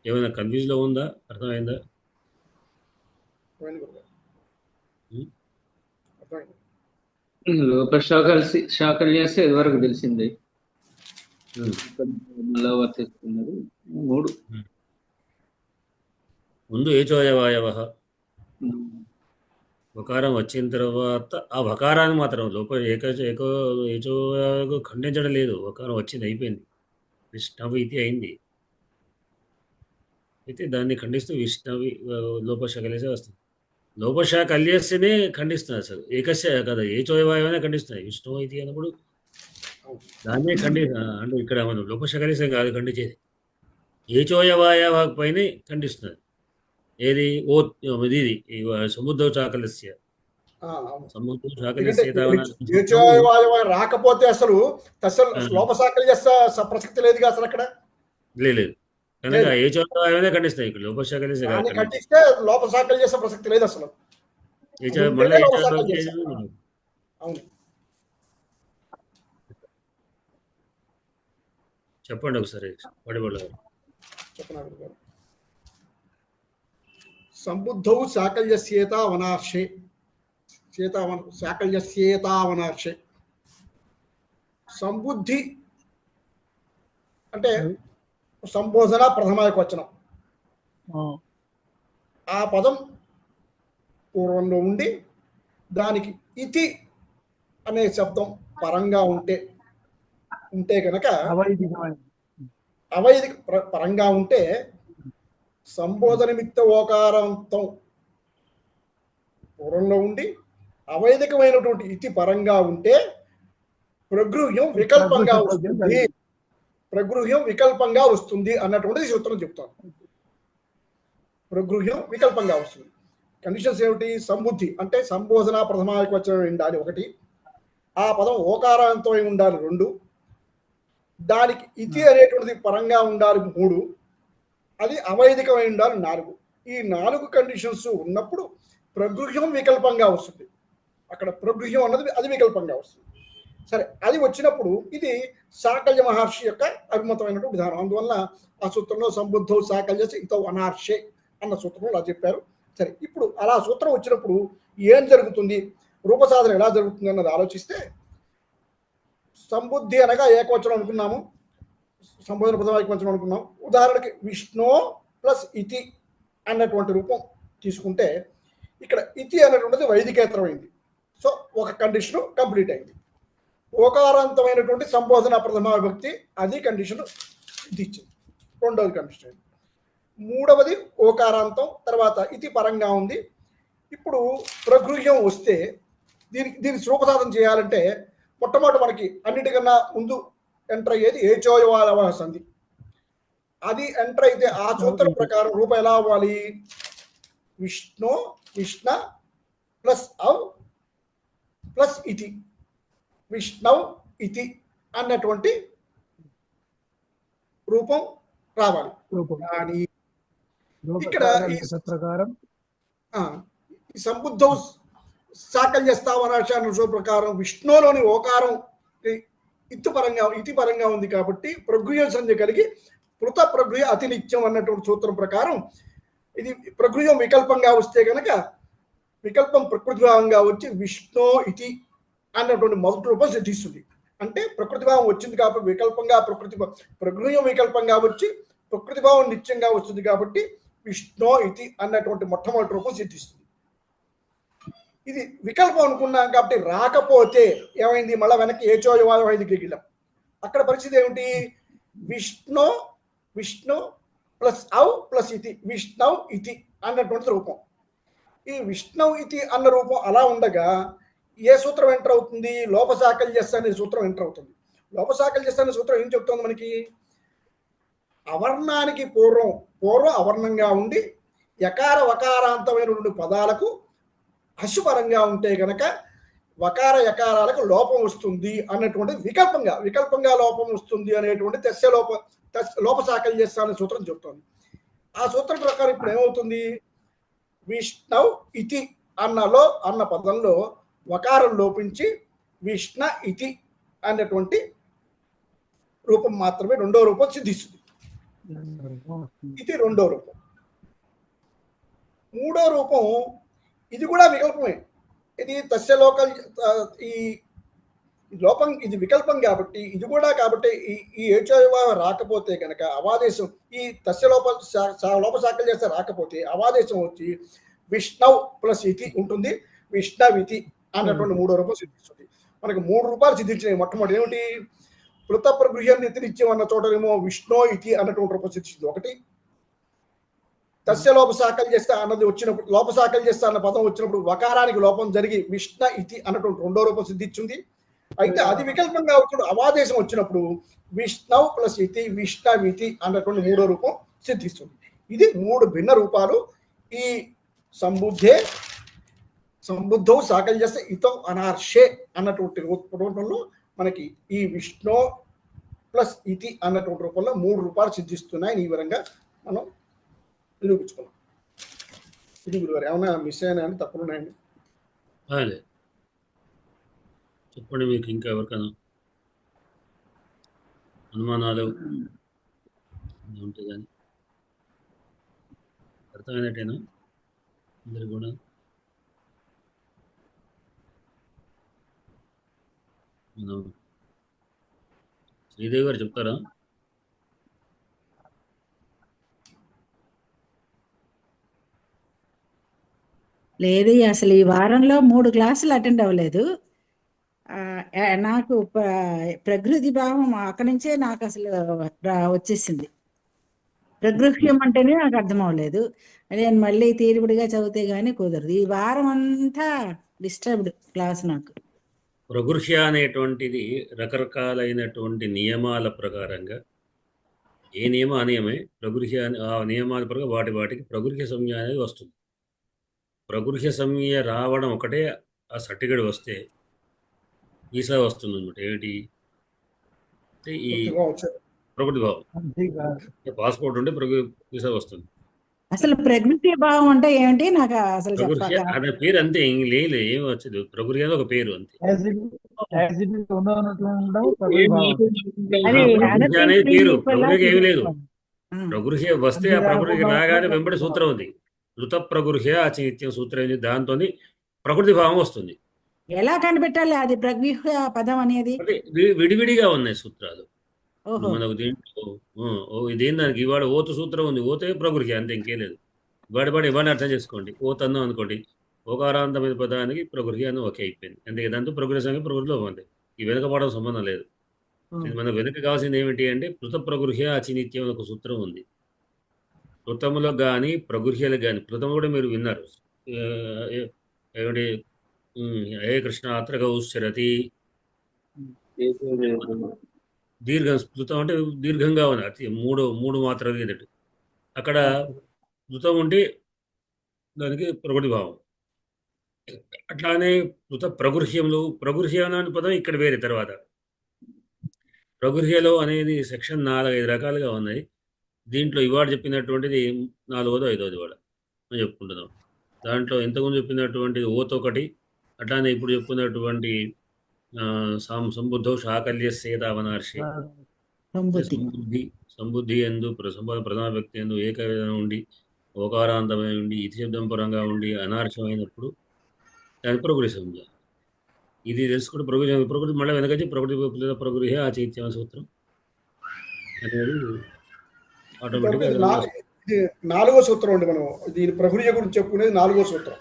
ఏమైనా కన్ఫ్యూజ్లో ఉందా? అర్థమైందా?
శాఖలు చేస్తే ఇదివరకు తెలిసింది. వర్తిస్తున్నది 3.
ముందు ఏచోయవాయవః వకారం వచ్చిన తర్వాత ఆ వకారాన్ని మాత్రం ఏచోకు ఖండించడం లేదు. వకారం వచ్చింది, అయిపోయింది, విష్ణవి ఇది అయింది. అయితే దాన్ని ఖండిస్తూ విష్ణవి లోపశాఖలేసే వస్తుంది. లోపశాఖల్యస్యనే ఖండిస్తుంది. అసలు ఏకస్య కదా, ఏచోయవాయవనే ఖండిస్తుంది. విష్ణు ఇది అన్నప్పుడు దాన్నే అంటే ఇక్కడ మనం లోపశాఖలేసే కాదు ఖండించేది, ఏచోయవాయవ పైనే ఖండిస్తుంది. ఏది ఇది సముద్ర చాకలస్య
రాకపోతే అసలు లోపశాఖలు చేస్తా ప్రసక్తి లేదు అసలు అక్కడ
లేదు. కనుక ఏచోయవాయవనే ఖండిస్తాయి. ఇక్కడ లోపశాఖలేసే
ఖండిస్తే లోపశాఖలు చేసే ప్రసక్తి లేదు అసలు. అవును,
చెప్పండి ఒకసారి పడిబడి
చెప్పండి. సంబుద్ధౌ శాకల్యస్యేతావనార్షే శాకల్యస్యేతావనార్షే. సంబుద్ధి అంటే సంబోధన ప్రథమ ఏకవచనం. ఆ పదం పూర్వంలో ఉండి దానికి ఇతి అనే శబ్దం పరంగా ఉంటే కనుక అవైదిక పరంగా ఉంటే సంబోధన నిమిత్త ఓకారాంతం పూర్వంలో ఉండి అవైదికమైనటువంటి ఇతి పరంగా ఉంటే ప్రగృహ్యం వికల్పంగా వస్తుంది. ప్రగృహ్యం వికల్పంగా వస్తుంది అన్నటువంటిది సూత్రం చెప్తాను. ప్రగృహ్యం వికల్పంగా వస్తుంది. కండిషన్స్ ఏమిటి? సంబుద్ధి అంటే సంబోధన ప్రథమ ఏకవచనం ఉండాలి 1, ఆ పదం ఓకారాంతమై ఉండాలి 2, దానికి ఇతి అనేటువంటిది పరంగా ఉండాలి 3, అది అవైదికమై ఉండాలి 4. ఈ 4 కండిషన్స్ ఉన్నప్పుడు ప్రగృహ్యం వికల్పంగా వస్తుంది. అక్కడ ప్రగృహ్యం అన్నది అది వికల్పంగా వస్తుంది. సరే, అది వచ్చినప్పుడు ఇది శాకల్య మహర్షి యొక్క అభిమతమైనటువంటి విధానం. అందువల్ల ఆ సూత్రంలో సంబుద్ధౌ శాకల్య ఇతౌ అనార్షే అన్న సూత్రంలో అలా చెప్పారు. సరే, ఇప్పుడు అలా సూత్రం వచ్చినప్పుడు ఏం జరుగుతుంది, రూపసాధన ఎలా జరుగుతుంది అన్నది ఆలోచిస్తే, సంబుద్ధి అనగా ఏకవచనం అనుకున్నాము, సంబోధన పదవాక్య పంచమం అనుకున్నాం. ఉదాహరణకి విష్ణు ప్లస్ ఇతి అన్నటువంటి రూపం తీసుకుంటే ఇక్కడ ఇతి అనేటువంటిది వైదికేతరమైంది. సో ఒక కండిషన్ కంప్లీట్ అయింది. ఓకారాంతమైనటువంటి సంబోధన ప్రథమ విభక్తి, అది కండిషన్ ఇచ్చింది, రెండవది కండిషన్ అయింది. మూడవది ఓకారాంతం, తర్వాత ఇతి పరంగా ఉంది. ఇప్పుడు ప్రగృహ్యం వస్తే దీని స్వరూపసాధన చేయాలంటే మొట్టమొదటి మనకి అన్నిటికన్నా ముందు ఎంటర్ అయ్యేది ఏచోయవాదవ సంధి. అది ఎంటర్ అయితే ఆ సూత్రం ప్రకారం రూపం ఎలా అవ్వాలి? విష్ణు విష్ణ ప్లస్ అవ్ ప్లస్ ఇతి, విష్ణవ్ ఇతి అన్నటువంటి రూపం రావాలి. కానీ ఇక్కడ
ప్రకారం
ఈ సంబుద్ధ సాకల్య స్థావరాశాన ప్రకారం విష్ణులోని ఓకారం ఇతి పరంగా ఉంది కాబట్టి ప్రగృహ్య సంధ్య కలిగి పృత ప్రగృహ్య అతి నిత్యం అన్నటువంటి సూత్రం ప్రకారం ఇది ప్రగృహ్యం వికల్పంగా వస్తే కనుక వికల్పం ప్రకృతి భావంగా వచ్చి విష్ణు ఇతి అన్నటువంటి మొదటి రూపం సిద్ధిస్తుంది. అంటే ప్రకృతి భావం వచ్చింది కాబట్టి వికల్పంగా ప్రగృహ్యం వికల్పంగా వచ్చి ప్రకృతి భావం నిత్యంగా వస్తుంది కాబట్టి విష్ణు ఇతి అన్నటువంటి మొట్టమొదటి రూపం సిద్ధిస్తుంది. ఇది వికల్పం అనుకున్నాం కాబట్టి రాకపోతే ఏమైంది? మళ్ళీ వెనక్కి ఏచోయవాదం అయింది గిరిగిలం. అక్కడ పరిస్థితి ఏమిటి? విష్ణు విష్ణు ప్లస్ అవ్ ప్లస్ ఇతి, విష్ణవ్ ఇతి అన్నటువంటి రూపం. ఈ విష్ణవ్ ఇతి అన్న రూపం అలా ఉండగా ఏ సూత్రం ఎంటర్ అవుతుంది? లోపసాకల్యస్ అనే సూత్రం ఎంటర్ అవుతుంది. లోపసాకల్యస్ అనే సూత్రం ఏం చెప్తుంది మనకి? అవర్ణానికి పూర్వం అవర్ణంగా ఉండి యకార వకారాంతమైనటువంటి పదాలకు అశుపరంగా ఉంటే గనక వకార యకారాలకు లోపం వస్తుంది అన్నటువంటి వికల్పంగా లోపం వస్తుంది అనేటువంటి లోపసాకల్యస్ అనే సూత్రం చెప్తుంది. ఆ సూత్రం ప్రకారం ఇప్పుడు ఏమవుతుంది? విష్ణవ్ ఇతి అన్న పదంలో వకారం లోపించి విష్ణ ఇతి అన్నటువంటి రూపం మాత్రమే రెండో రూపం సిద్ధిస్తుంది. ఇది రెండో రూపం. మూడో రూపం ఇది కూడా వికల్పమే. ఇది తస్య లోకల్ ఈ లోపం, ఇది వికల్పం కాబట్టి ఇది కూడా కాబట్టి ఈ ఏచోయవ రాకపోతే కనుక అవాదేశం, ఈ తస్య లోపసాకల్యం చేస్తే రాకపోతే అవాదేశం వచ్చి విష్ణవ్ ప్లస్ ఇతి ఉంటుంది, విష్ణవితి అన్నటువంటి మూడో రూపం సిద్ధిస్తుంది. మనకు 3 రూపాయలు సిద్ధించినాయి. మొట్టమొదటి ఏమిటి? పృత ప్రగృహ్యం నిత్యం అన్న చోటనేమో విష్ణు ఇతి అన్నటువంటి రూపం సిద్ధిస్తుంది ఒకటి. తస్య లోపసాకల్యం చేస్తే అన్నది వచ్చినప్పుడు, లోపసాకల్యం చేస్తే అన్న పదం వచ్చినప్పుడు వకారానికి లోపం జరిగి విష్ణ ఇతి అన్నటువంటి రెండో రూపం సిద్ధించింది. అయితే అది వికల్పంగా వచ్చినప్పుడు అవాదేశం వచ్చినప్పుడు విష్ణవ్ ప్లస్ ఇతి, విష్ణవితి అన్నటువంటి మూడో రూపం సిద్ధిస్తుంది. ఇది 3 భిన్న రూపాలు. ఈ సంబుద్ధౌ సాకల్యస్య ఇతో అనార్షే అన్నటువంటి రూపంలో మనకి ఈ విష్ణు ప్లస్ ఇతి అన్నటువంటి రూపంలో 3 రూపాలు సిద్ధిస్తున్నాయి. ఈ విధంగా మనం నిరూపించుకున్నాం. ఇది గురుగారు ఏమన్నా మిస్ అయినాయని, తప్పులున్నాయండి?
చెప్పండి, మీకు ఇంకా ఎవరికైనా అనుమానాలు ఉంటే కానీ. అర్థమైనట్టేనా అందరు కూడా? శ్రీదేవి గారు చెప్తారా?
లేదు, అసలు ఈ వారంలో 3 క్లాసులు అటెండ్ అవ్వలేదు. నాకు ప్రకృతి భావం అక్కడి నుంచే నాకు అసలు వచ్చేసింది. ప్రగృహ్యం అంటేనే నాకు అర్థం అవ్వలేదు. నేను మళ్ళీ తీరుబడిగా చదివితే గానీ కుదరదు. ఈ వారం అంతా డిస్టర్బ్డ్ క్లాస్ నాకు.
ప్రగృహ్య అనేటువంటిది రకరకాలైనటువంటి నియమాల ప్రకారంగా, ఏ నియమం అనియమే, ప్రగృహ్య ఆ నియమాల ప్రకారం వాటికి ప్రగృహ్య సంజ్ఞ అనేది వస్తుంది. ప్రగృహ్య సంజ్ఞ రావడం ఒకటే ఆ సర్టిఫికేట్ వస్తే వీసా వస్తుంది అనమాట. ఏమిటి? ఈ ప్రకృతి భావం. పాస్పోర్ట్ ఉంటే వీసా వస్తుంది.
అసలు ప్రకృతి భావం అంటే ఏమిటి నాకు అసలు
ప్రగృహ్య అనే పేరు అంతే, లేదు ఏమి వచ్చేది. ప్రకృతి అనేది ఒక పేరు అంతే. ప్రగృహ్య అనేది పేరు, ప్రకృతికి ఏమి లేదు. ప్రగృహ్య వస్తే ఆ ప్రకృతికి రాగానే వెంబడి సూత్రం ఉంది. ఋత ప్రగృహ్య అచినిత్యం సూత్రం, దాంతో ప్రకృతి భావం వస్తుంది.
ఎలా కనిపెట్టాలి అది ప్రగృహ్య పదం అనేది?
విడివిడిగా ఉన్నాయి సూత్రాలు.
ఓహో
మనకు దీంట్లో ఇదేం దానికి ఇవాళ ఓతు సూత్రం ఉంది, ఓతే ప్రకృతి అంతే, ఇంకేం లేదు. ఇవాళ అర్థం చేసుకోండి. ఓత్ అన్నాం అనుకోండి, ఓకారాంతమైన పదానికి ప్రకృతి అని ఓకే అయిపోయింది. అందుకే దాంతో ప్రకృతి సంఖ్య ప్రకృతిలో ఉంది. ఈ వెనుకపోవడం సంబంధం లేదు. ఇది మనకు వెనుక కావాల్సింది ఏమిటి అంటే పృథ ప్రగృహ్య అచినిత్యం ఒక సూత్రం ఉంది. పృతములకు కానీ ప్రగృహ్యలకు కానీ, పృతము కూడా మీరు విన్నారు ఏమిటి, ఏ కృష్ణ అత్ర గౌశ్చరతి, దీర్ఘం స్పృతం అంటే దీర్ఘంగా ఉంది, అతి మూడు మాత్రమే ఎదుటి. అక్కడ పృతం ఉంటే దానికి ప్రకృతి భావం. అట్లానే పృత ప్రగృహ్యములు, ప్రగృహ్యం అనే పదం ఇక్కడ వేరే. తర్వాత ప్రగృహ్యలో అనేది సెక్షన్ 4-5 రకాలుగా ఉన్నాయి. దీంట్లో ఇవాళ చెప్పినటువంటిది 4వదో 5వది ఇవాళ మనం చెప్పుకుంటున్నాం. దాంట్లో ఇంతకుముందు చెప్పినటువంటిది ఓతొకటి, అట్లానే ఇప్పుడు చెప్పుకున్నటువంటి సంబుద్ధో శాకల్య సేదావనార్షి, సంబుద్ధి ఎందు ప్రథమ వ్యక్తి ఎందు ఏకవిధంగా ఉండి ఓకారాంతమై ఉండి ఇతి శబ్దం పరంగా ఉండి అనార్షమైనప్పుడు దాని ప్రకృతి సంజ్ఞ. ఇది తెలుసుకుంటే ప్రకృతి మళ్ళీ వెనకొచ్చి ప్రకృతి ఆ చైత్యం సూత్రం అనేది ఆటోమేటిక్గా.
ఇది 4వ సూత్రం అండి. మనం దీని ప్రకృతి గురించి చెప్పుకునేది 4వ సూత్రం.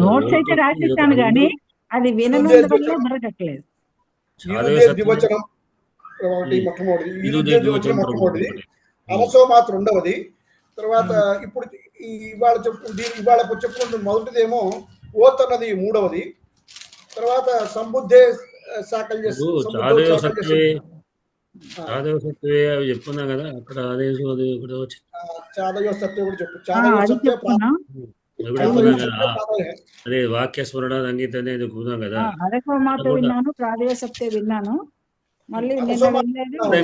నోట్స్ అయితే రాసిస్తాను కానీ అది విననందువల్ల దొరకట్లేదు.
ద్వివచనం మొట్టమొదటిది, అవసో మాత్రం ఉండవది. తర్వాత ఇప్పుడు ఇవాళ చెప్పుకుంటుంది మొదటిదేమో ఓత్ అన్నది 3వది. తర్వాత సంబుద్ధే సాకల్య
చాదవ సత్వే అవి చెప్పుకున్నాం కదా, అక్కడ ఆదేశం అది ఒకటి వచ్చి
చాదవ సత్వే కూడా చెప్పు.
అదే వాక్య స్మరణ సంగీత అనేది చెప్పుకున్నాం కదా.
విన్నాను, ప్రాదేయ సత్తే విన్నాను. మళ్ళీ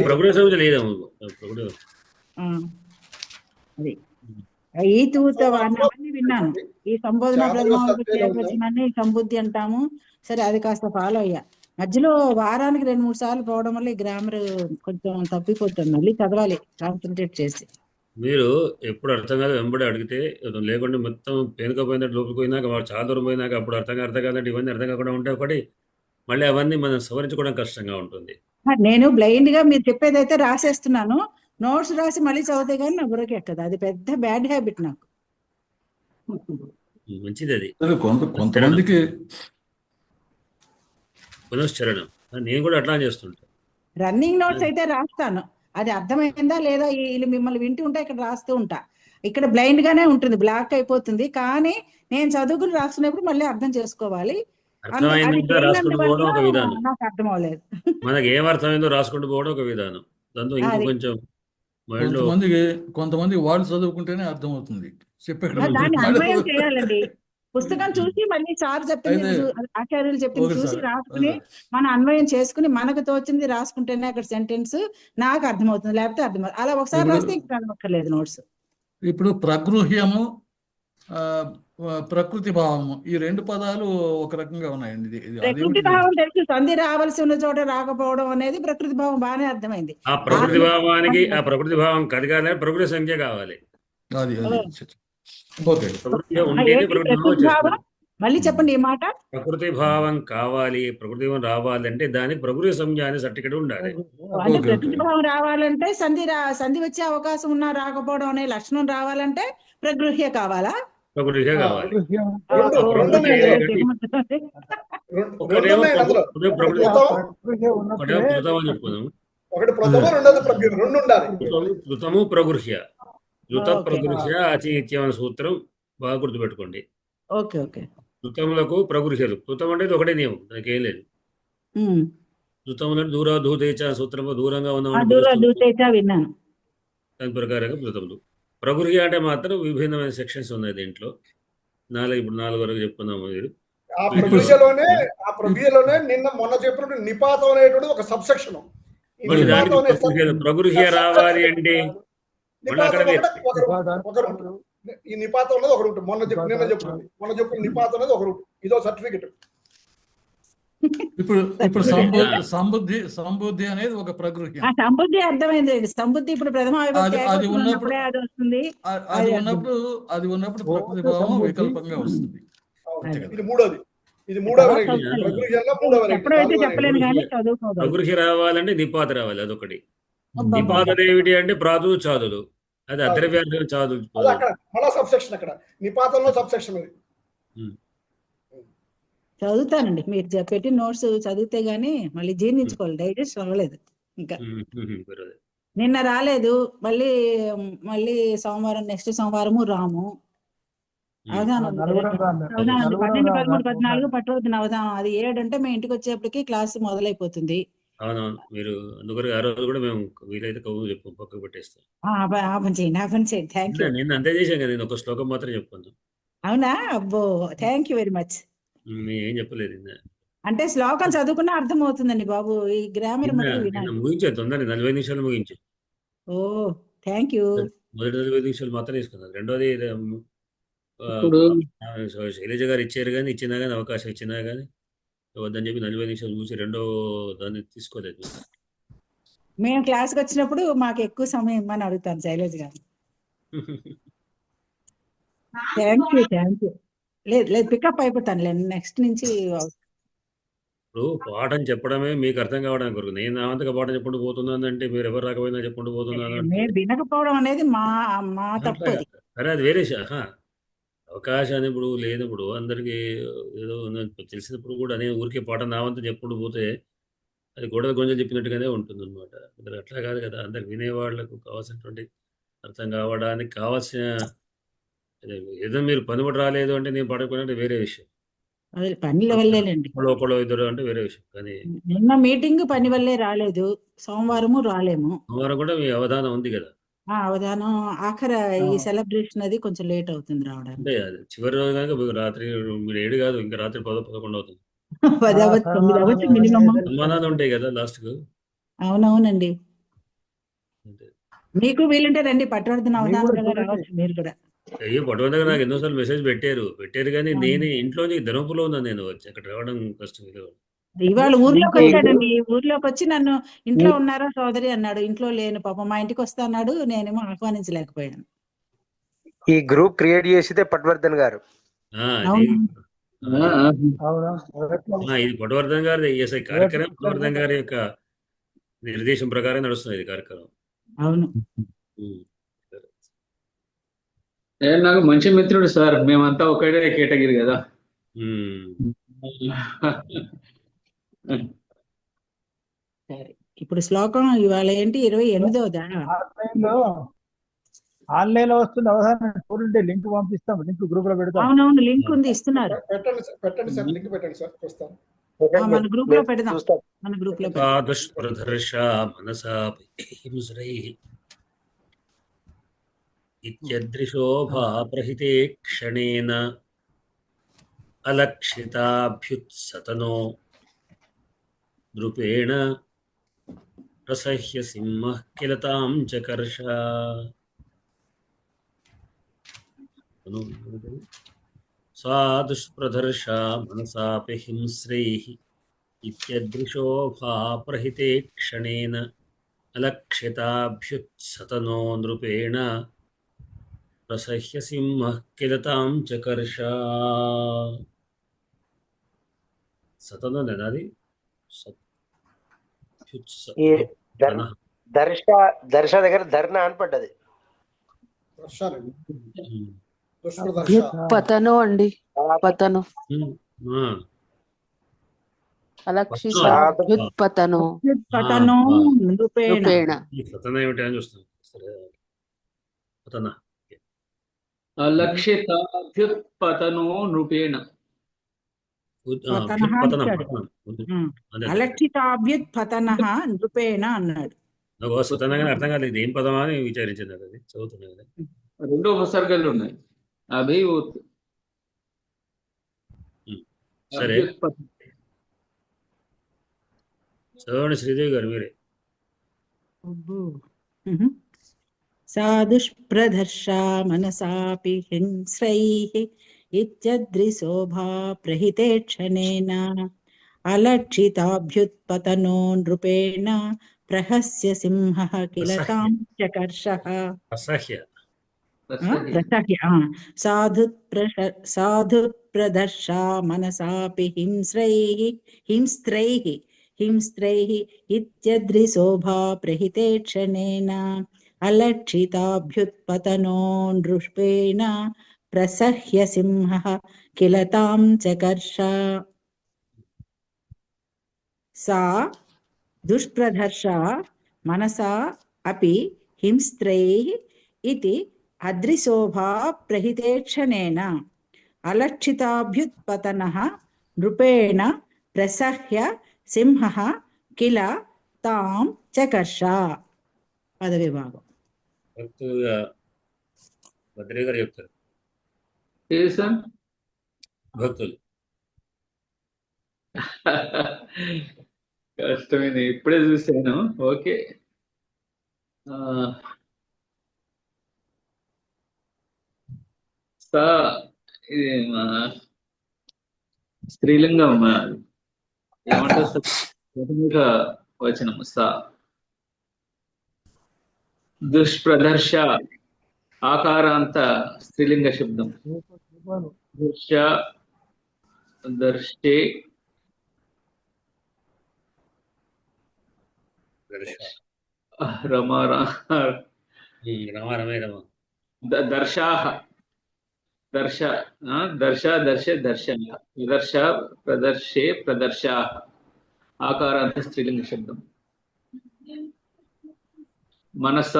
ప్రకృతి సంహిత లేదా
ఈ తూత అన్నీ విన్నాను. ఈ సంబోధన ప్రథమాన్ని సంబుద్ధి అంటాము. సరే, అది కాస్త ఫాలో అయ్యా. మధ్యలో వారానికి 2-3 సార్లు పోవడం వల్ల ఈ గ్రామర్ కొంచెం తప్పిపోతుంది. మళ్ళీ చదవాలి కాన్సన్ట్రేట్ చేసి.
మీరు ఎప్పుడు అర్థం కాదు వెంబడి అడిగితే, లేకుండా మొత్తం పేనుకపోయినట్టు లోపలికి పోయినాక వాడు చాలా దూరం పోయినాక అప్పుడు అర్థం కాదంటే ఇవన్నీ అర్థం కాకుండా ఉంటాయి. ఒకటి మళ్ళీ అవన్నీ మనం సవరించుకోవడం కష్టంగా ఉంటుంది.
నేను బ్లైండ్ గా మీరు చెప్పేదైతే రాసేస్తున్నాను. నోట్స్ రాసి మళ్ళీ చదివితే కానీ నా బుర్రకి ఎక్కదు. అది పెద్ద బ్యాడ్ హ్యాబిట్ నాకు.
మంచిది అది.
కొంతమందికి
పునశ్చరణం నేను కూడా అట్లా చేస్తుంటా.
రన్నింగ్ నోట్స్ అయితే రాస్తాను. అది అర్థమైందా లేదా వీళ్ళు మిమ్మల్ని వింటూ ఉంటా, ఇక్కడ రాస్తూ ఉంటా. ఇక్కడ బ్లైండ్ గానే ఉంటుంది, బ్లాక్ అయిపోతుంది. కానీ నేను చదువుకుని రాస్తున్నప్పుడు మళ్ళీ అర్థం చేసుకోవాలి.
రాసుకుంటూ ఒక విధానం,
నాకు అర్థం అవ్వలేదు.
మనకి ఏం అర్థమైందో రాసుకుంటూ పోవడం ఒక విధానం. దాంతో ఇంకా కొంచెం
కొంతమంది వాళ్ళు చదువుకుంటేనే అర్థం అవుతుంది.
దాన్ని అన్వయం చేయాలండి. పుస్తకం చూసి మళ్ళీ సార్ చెప్పింది, ఆచార్యులు చెప్పింది చూసి రాసుకుని మనం అన్వయం చేసుకుని మనకు తోచింది రాసుకుంటేనే అక్కడ సెంటెన్స్ నాకు అర్థమవుతుంది, లేకపోతే అర్థం అలా ఒకసారి రాస్తే ఇంకా అర్థమక్కర్లేదు నోట్స్.
ఇప్పుడు ప్రగృహ్యము, ప్రకృతి భావము, ఈ 2 పదాలు ఒక రకంగా ఉన్నాయండి.
ప్రకృతి భావం తెలుసు, సంధి రావాల్సి ఉన్న చోట రాకపోవడం అనేది ప్రకృతి భావం బాగానే అర్థమైంది.
ఆ ప్రకృతి భావానికి ఆ ప్రకృతి భావం కదిగానే ప్రకృతి సంఖ్య కావాలి.
మళ్ళీ చెప్పండి ఈ మాట.
ప్రకృతి భావం కావాలి, ప్రకృతి భావం రావాలంటే దానికి ప్రకృతి సంఖ్య అనే సర్టిఫికెట్ ఉండాలి.
అంటే ప్రకృతి భావం రావాలంటే సంధి వచ్చే అవకాశం ఉన్నా రాకపోవడం అనే లక్షణం రావాలంటే ప్రగృహ్య కావాలా?
ప్రకృతి కావాలి. ఋతము ప్రగృహ్య, ఋత ప్రగృహ్య అచినిత్యం సూత్రం బాగా గుర్తుపెట్టుకోండి. ఋతములకు ప్రగృహ్యలు. ఋతం అంటే ఒకటే నియమం, దానికి ఏం లేదు. ఋతములను దూరధూతేచ సూత్రము, దూరంగా ఉన్న దాని ప్రకారంగా ఋతములు. ప్రగృహ్య అంటే మాత్రం విభిన్నమైన సెక్షన్స్ ఉన్నాయి దీంట్లో. ఇప్పుడు 4 వరకు చెప్పుకున్నాము.
ఆ ప్రక్రియలోనే నిన్న మొన్న చెప్పినట్టు నిపాతం అనేటువంటి ఒక సబ్ సెక్షన్.
ప్రగృహ్య రావాలి అంటే
ఈ నిపాతం అనేది ఒక రూట్. నిన్న చెప్పిన నిపాతం అనేది ఒక రూట్. ఇదో సర్టిఫికెట్.
ఇప్పుడు సంబుద్ధి అనేది ఒక ప్రగృహ్యం.
సంబుద్ధి అర్థమైంది. సంబుద్ధి ఇప్పుడు ప్రథమ
అది ఉన్నప్పుడు ప్రకృతి భావం వికల్పంగా వస్తుంది.
ఇది మూడవ
చెప్పలేను కానీ చదువుకోవాలి.
ప్రగృహ్య రావాలంటే నిపాత రావాలి, అదొకటి. నిపాతలు ఏమిటి అంటే ప్రాతులు చాదులు, అది అద్రవ్యార్థం చాదులు.
అది అక్కడ మళ్ళా సబ్సెక్షన్, అక్కడ నిపాతంలో సబ్సెక్షన్ అది.
చదువుతానండి, మీరు పెట్టి నోట్స్ చదివితే గానీ మళ్ళీ జీర్ణించుకోవాలి, డైజెస్ట్ అవ్వలేదు ఇంకా. నిన్న రాలేదు, మళ్ళీ మళ్ళీ సోమవారం, నెక్స్ట్ సోమవారము రాము. అవధానం ఉంది కదా. అవధానం 12, 13, 14 పట్టవద్దు అవధానం. అది 7 అంటే మేము ఇంటికి వచ్చేప్పటికి క్లాస్ మొదలైపోతుంది.
అవునవును, మీరు అందుకొరకు ఆ రోజు కూడా మేము వీలైతే కవులు చెప్పు పక్కకు పెట్టేస్తాం.
ఆ పని చేయండి, థ్యాంక్ యూ.
నేను అంతే చేశాను కదా, నేను ఒక శ్లోకం మాత్రం చెప్పుకుందాం.
అవునా? అబ్బో, థ్యాంక్ యూ వెరీ మచ్.
ఏం చెప్పలేదు.
అంటే శ్లోకం చదువుకున్నా అర్థం అవుతుందండి బాబు, ఈ గ్రామర్ మటుకు వినాలి.
ముగించే తొందరగా 40 నిమిషాలు ముగించు.
ఓ థ్యాంక్ యూ.
మొదటి 40 నిమిషాలు మాత్రం తీసుకున్నాను. రెండోది శైలజ గారు ఇచ్చారు కానీ, ఇచ్చినా కానీ అవకాశం ఇచ్చినా కానీ వద్దని చెప్పి 40 నిమిషాలు చూసి రెండో దాన్ని తీసుకోలేదు.
మేము క్లాస్కి వచ్చినప్పుడు మాకు ఎక్కువ సమయం ఇమ్మని అడుగుతాను శైలజ గారు. Thank you. లేదు పికప్ అయిపోతాను నెక్స్ట్ నుంచి.
ఇప్పుడు పాఠం చెప్పడమే మీకు అర్థం కావడానికి కొరకు, నేను నా అంతగా పాఠం చెప్పుకుంటూ పోతున్నాను అంటే మీరు ఎవరు రాకపోయినా చెప్పుకుంటూ పోతున్నాను అంటే
వినకపోవడం అనేది మా తప్పది.
సరే, అది వేరే అవకాశాన్ని ఇప్పుడు లేనప్పుడు అందరికీ ఏదో తెలిసినప్పుడు కూడా నేను ఊరికే పాఠం నా వంతు చెప్పుకుంటూ పోతే అది గొడవ కొంచెం చెప్పినట్టుగానే ఉంటుంది అనమాట. అట్లా కాదు కదా, అందరికి వినేవాళ్లకు కావాల్సినటువంటి అర్థం కావడానికి కావాల్సిన ఏదో మీరు పనిబడి రాలేదు అంటే నేను పడకపోయినట్టు వేరే విషయం.
పని వల్లేనండి,
ఒకళ్ళు ఇద్దరు అంటే వేరే విషయం. కానీ
నిన్న మీటింగ్ పని వల్లే రాలేదు, సోమవారము రాలేము.
సోమవారం కూడా మీ అవధానం ఉంది కదా.
అవధానం ఆఖరి ఈ సెలబ్రేషన్ అది కొంచెం లేట్ అవుతుంది రావడానికి.
అంటే అది చివరి రోజు కనుక రాత్రి మీరు 7 కాదు, ఇంకా రాత్రి 10, 11 అవుతుంది.
10 అవ్వచ్చు, 9 అవ్వచ్చు మినిమం.
సన్మానాలు ఉంటాయి కదా లాస్ట్ కు.
అవునవునండి, మీకు వీలుంటే రండి, పట్టవర్ధన అవధానం రావచ్చు మీరు కూడా.
అయ్యో, పట్టుకుందాక నాకు ఎన్నోసార్లు మెసేజ్ పెట్టారు కానీ నేనే ఇంట్లోంచి ధర్మపులో ఉన్నాను, నేను వచ్చి అక్కడ రావడం కష్టం.
ఇవాళ ఊర్లోకి వచ్చాడండి, ఊర్లోకి వచ్చి నన్ను ఇంట్లో ఉన్నారా సోదరి అన్నాడు. ఇంట్లో లేను పాపం, మా ఇంటికి వస్తా అన్నాడు, నేనేమో ఆహ్వానించలేకపోయాను.
ఈ గ్రూప్ క్రియేట్ చేసితే పట్వర్ధన్ గారు.
ఇది పట్టువర్ధన్ గారి కార్యక్రమం, పట్టువర్ధన్ గారి యొక్క నిర్దేశం ప్రకారం నడుస్తుంది ఇది కార్యక్రమం.
అవును,
నాకు మంచి మిత్రుడు సార్, మేమంతా ఒకటే కేటగిరీ కదా.
సరే, ఇప్పుడు శ్లోకం ఇవాళ ఏంటి 28వ
ఆన్లైన్ లో వస్తుంది అవధానం చూడండి, లింక్ పంపిస్తాం, లింక్ గ్రూప్ లో పెడతాం.
అవునవును, లింక్ ఉంది, ఇస్తున్నారు.
పెట్టండి సార్, లింక్ పెట్టండి సార్, చూస్తాం.
మన గ్రూప్ లో పెడదాం, మన గ్రూప్ లో
ఇత్యదృశోభా ప్రహితే క్షణేన అలక్షితాభ్యుత్సతనో నృపేణ ప్రసహ్య సింహః కిల తాం చకర్ష. సా దుష్ప్రదర్శా మనసాపి హింస్రైః ఇత్యదృశోభా ప్రహితే క్షణేన అలక్షితాభ్యుత్సతనో నృపేణ ప్రసహ్య సింహః కిల తాం చకర్ష. సతనది
దర్శ దగ్గర ధర్నా అని పడ్డది.
పతను అండి, పతను అలక్షితాభ్యుత్పతనో నృపేణ.
సతన ఏమిటి అని చూస్తాం. పతన
అలక్షితాభ్యుత్పతనో నృపేణ.
అలక్షితాభ్యుత్పతనః నృపేణ అన్నాడు.
నాకు స్వతంగా అర్థం కాలేదు ఏం పదమా అని విచారించింది. అది చదువుతున్నా కదా,
2 ఉపసర్గలు ఉన్నాయి. అవి
సరే చదవండి శ్రీదేవి గారు మీరే.
సాదుష్ప్రదర్శా మనసాపి హింస్రైః ఇత్యద్రిశోభా ప్రహితే క్షణేన అలక్షితాభ్యుత్పతనో నృపేణ ప్రహస్య సింహః కిల తాం చకర్షః. సాధుప్రదర్శా మనసాపి హింస్రైః हिंस्त्रैः इत्यद्रिशोभा प्रहिते क्षणेन अलक्षिताभ्युत्पतनो नृपेण प्रसह्य सिंहः किल तां चकर्ष सा दुष्प्रदर्शा मनसा अपि हिंस्त्रैः इति अद्रिशोभा प्रहिते क्षणेन अलक्षिताभ्युत्पतनः नृपेण प्रसह्य సింహః కిల తాం చకర్ష. పదవిభాగం.
భక్తులుగా భద్రే గారు చెప్తారు. భక్తులు
కష్టమైంది, ఇప్పుడే చూసాను. ఓకే, సా ఇది స్త్రీలింగం ఏమంటారు? ప్రాథమిక వచనం సా. దుష్ప్రదర్శ ఆకారాంత స్త్రీలింగ శబ్దం. దర్శ దర్శే దర్శాః దర్శ దర్శ దర్శే దర్శన ప్రదర్శ ప్రదర్శే ప్రదర్శాః ఆకారాంత స్త్రీలింగ శబ్దం. మనస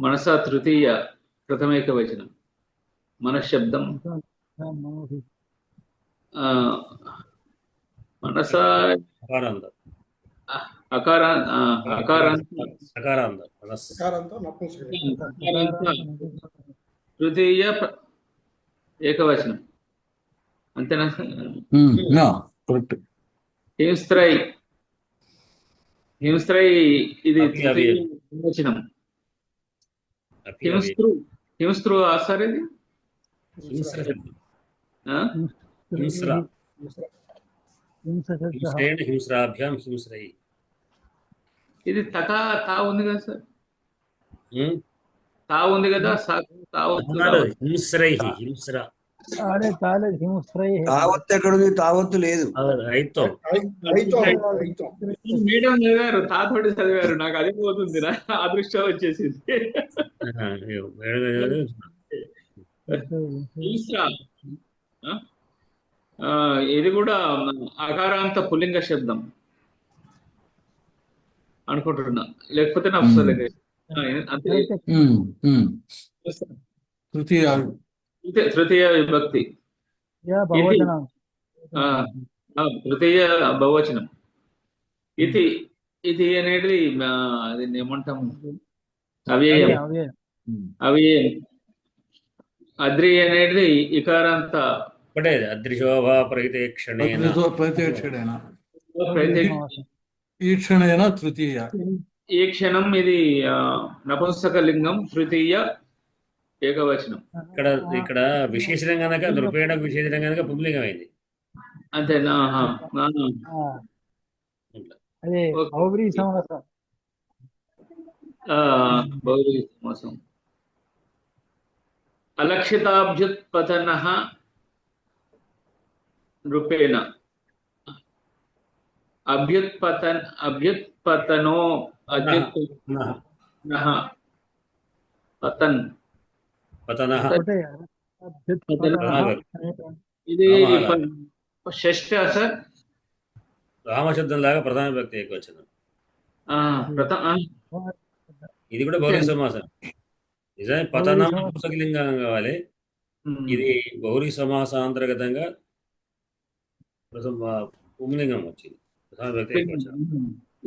మనస తృతీయ ప్రథమైక వచనం. మనశబ్దం మనస తృతీయ ఏకవచనం. అంతేనా? హింస్త్రై హింస్త్రై ఇది వచనం. హింస్త్రు హింస్త్రు సార్ ఇది ఇది తకా తా ఉంది కదా సార్, తా ఉంది కదా సార్.
తావత్తు లేదు.
మేడం చదివారు, తాతోటి చదివారు, నాకు అదే పోతుంది, అదృష్టం వచ్చేసింది. ఇది కూడా అకారాంత పుల్లింగ శబ్దం అనుకుంటున్నా, లేకపోతే నా తృతీయ విభక్తి, తృతీయ బహువచనం. ఇది ఇది అనేది దీన్ని ఏమంటాము? అవ్యయం. అవ్యయం. అద్రి అనేది ఇకారాంత
అద్రిశోభా ప్రహితే క్షణేన
ఈ క్షణేన తృతీయ.
ఈ క్షణం ఇది నపుంసకలింగం, తృతీయ ఏకవచనం.
ఇక్కడ ఇక్కడ విశేషణం కనుక నృపేణ విశేషణం కనుక పుంలింగం అయింది.
అంతేనా?
బహువ్రీహి సమాసం.
అలక్షితాభ్యుత్పతనః నృపేణ. అభ్యుత్పతనో పతన్
పతనః.
ఇది షష్ఠ సార్.
రామశబ్దం లాగా ప్రధాన వ్యక్తి ఏకవచనం. ఇది కూడా బహుళ సమాసం. నిజానికి పతనం పుంసకలింగం కావాలి. ఇది బహుళ సమాసాంతర్గతంగా పుంలింగం వచ్చింది. ప్రధాన వ్యక్తి ఏకవచనం.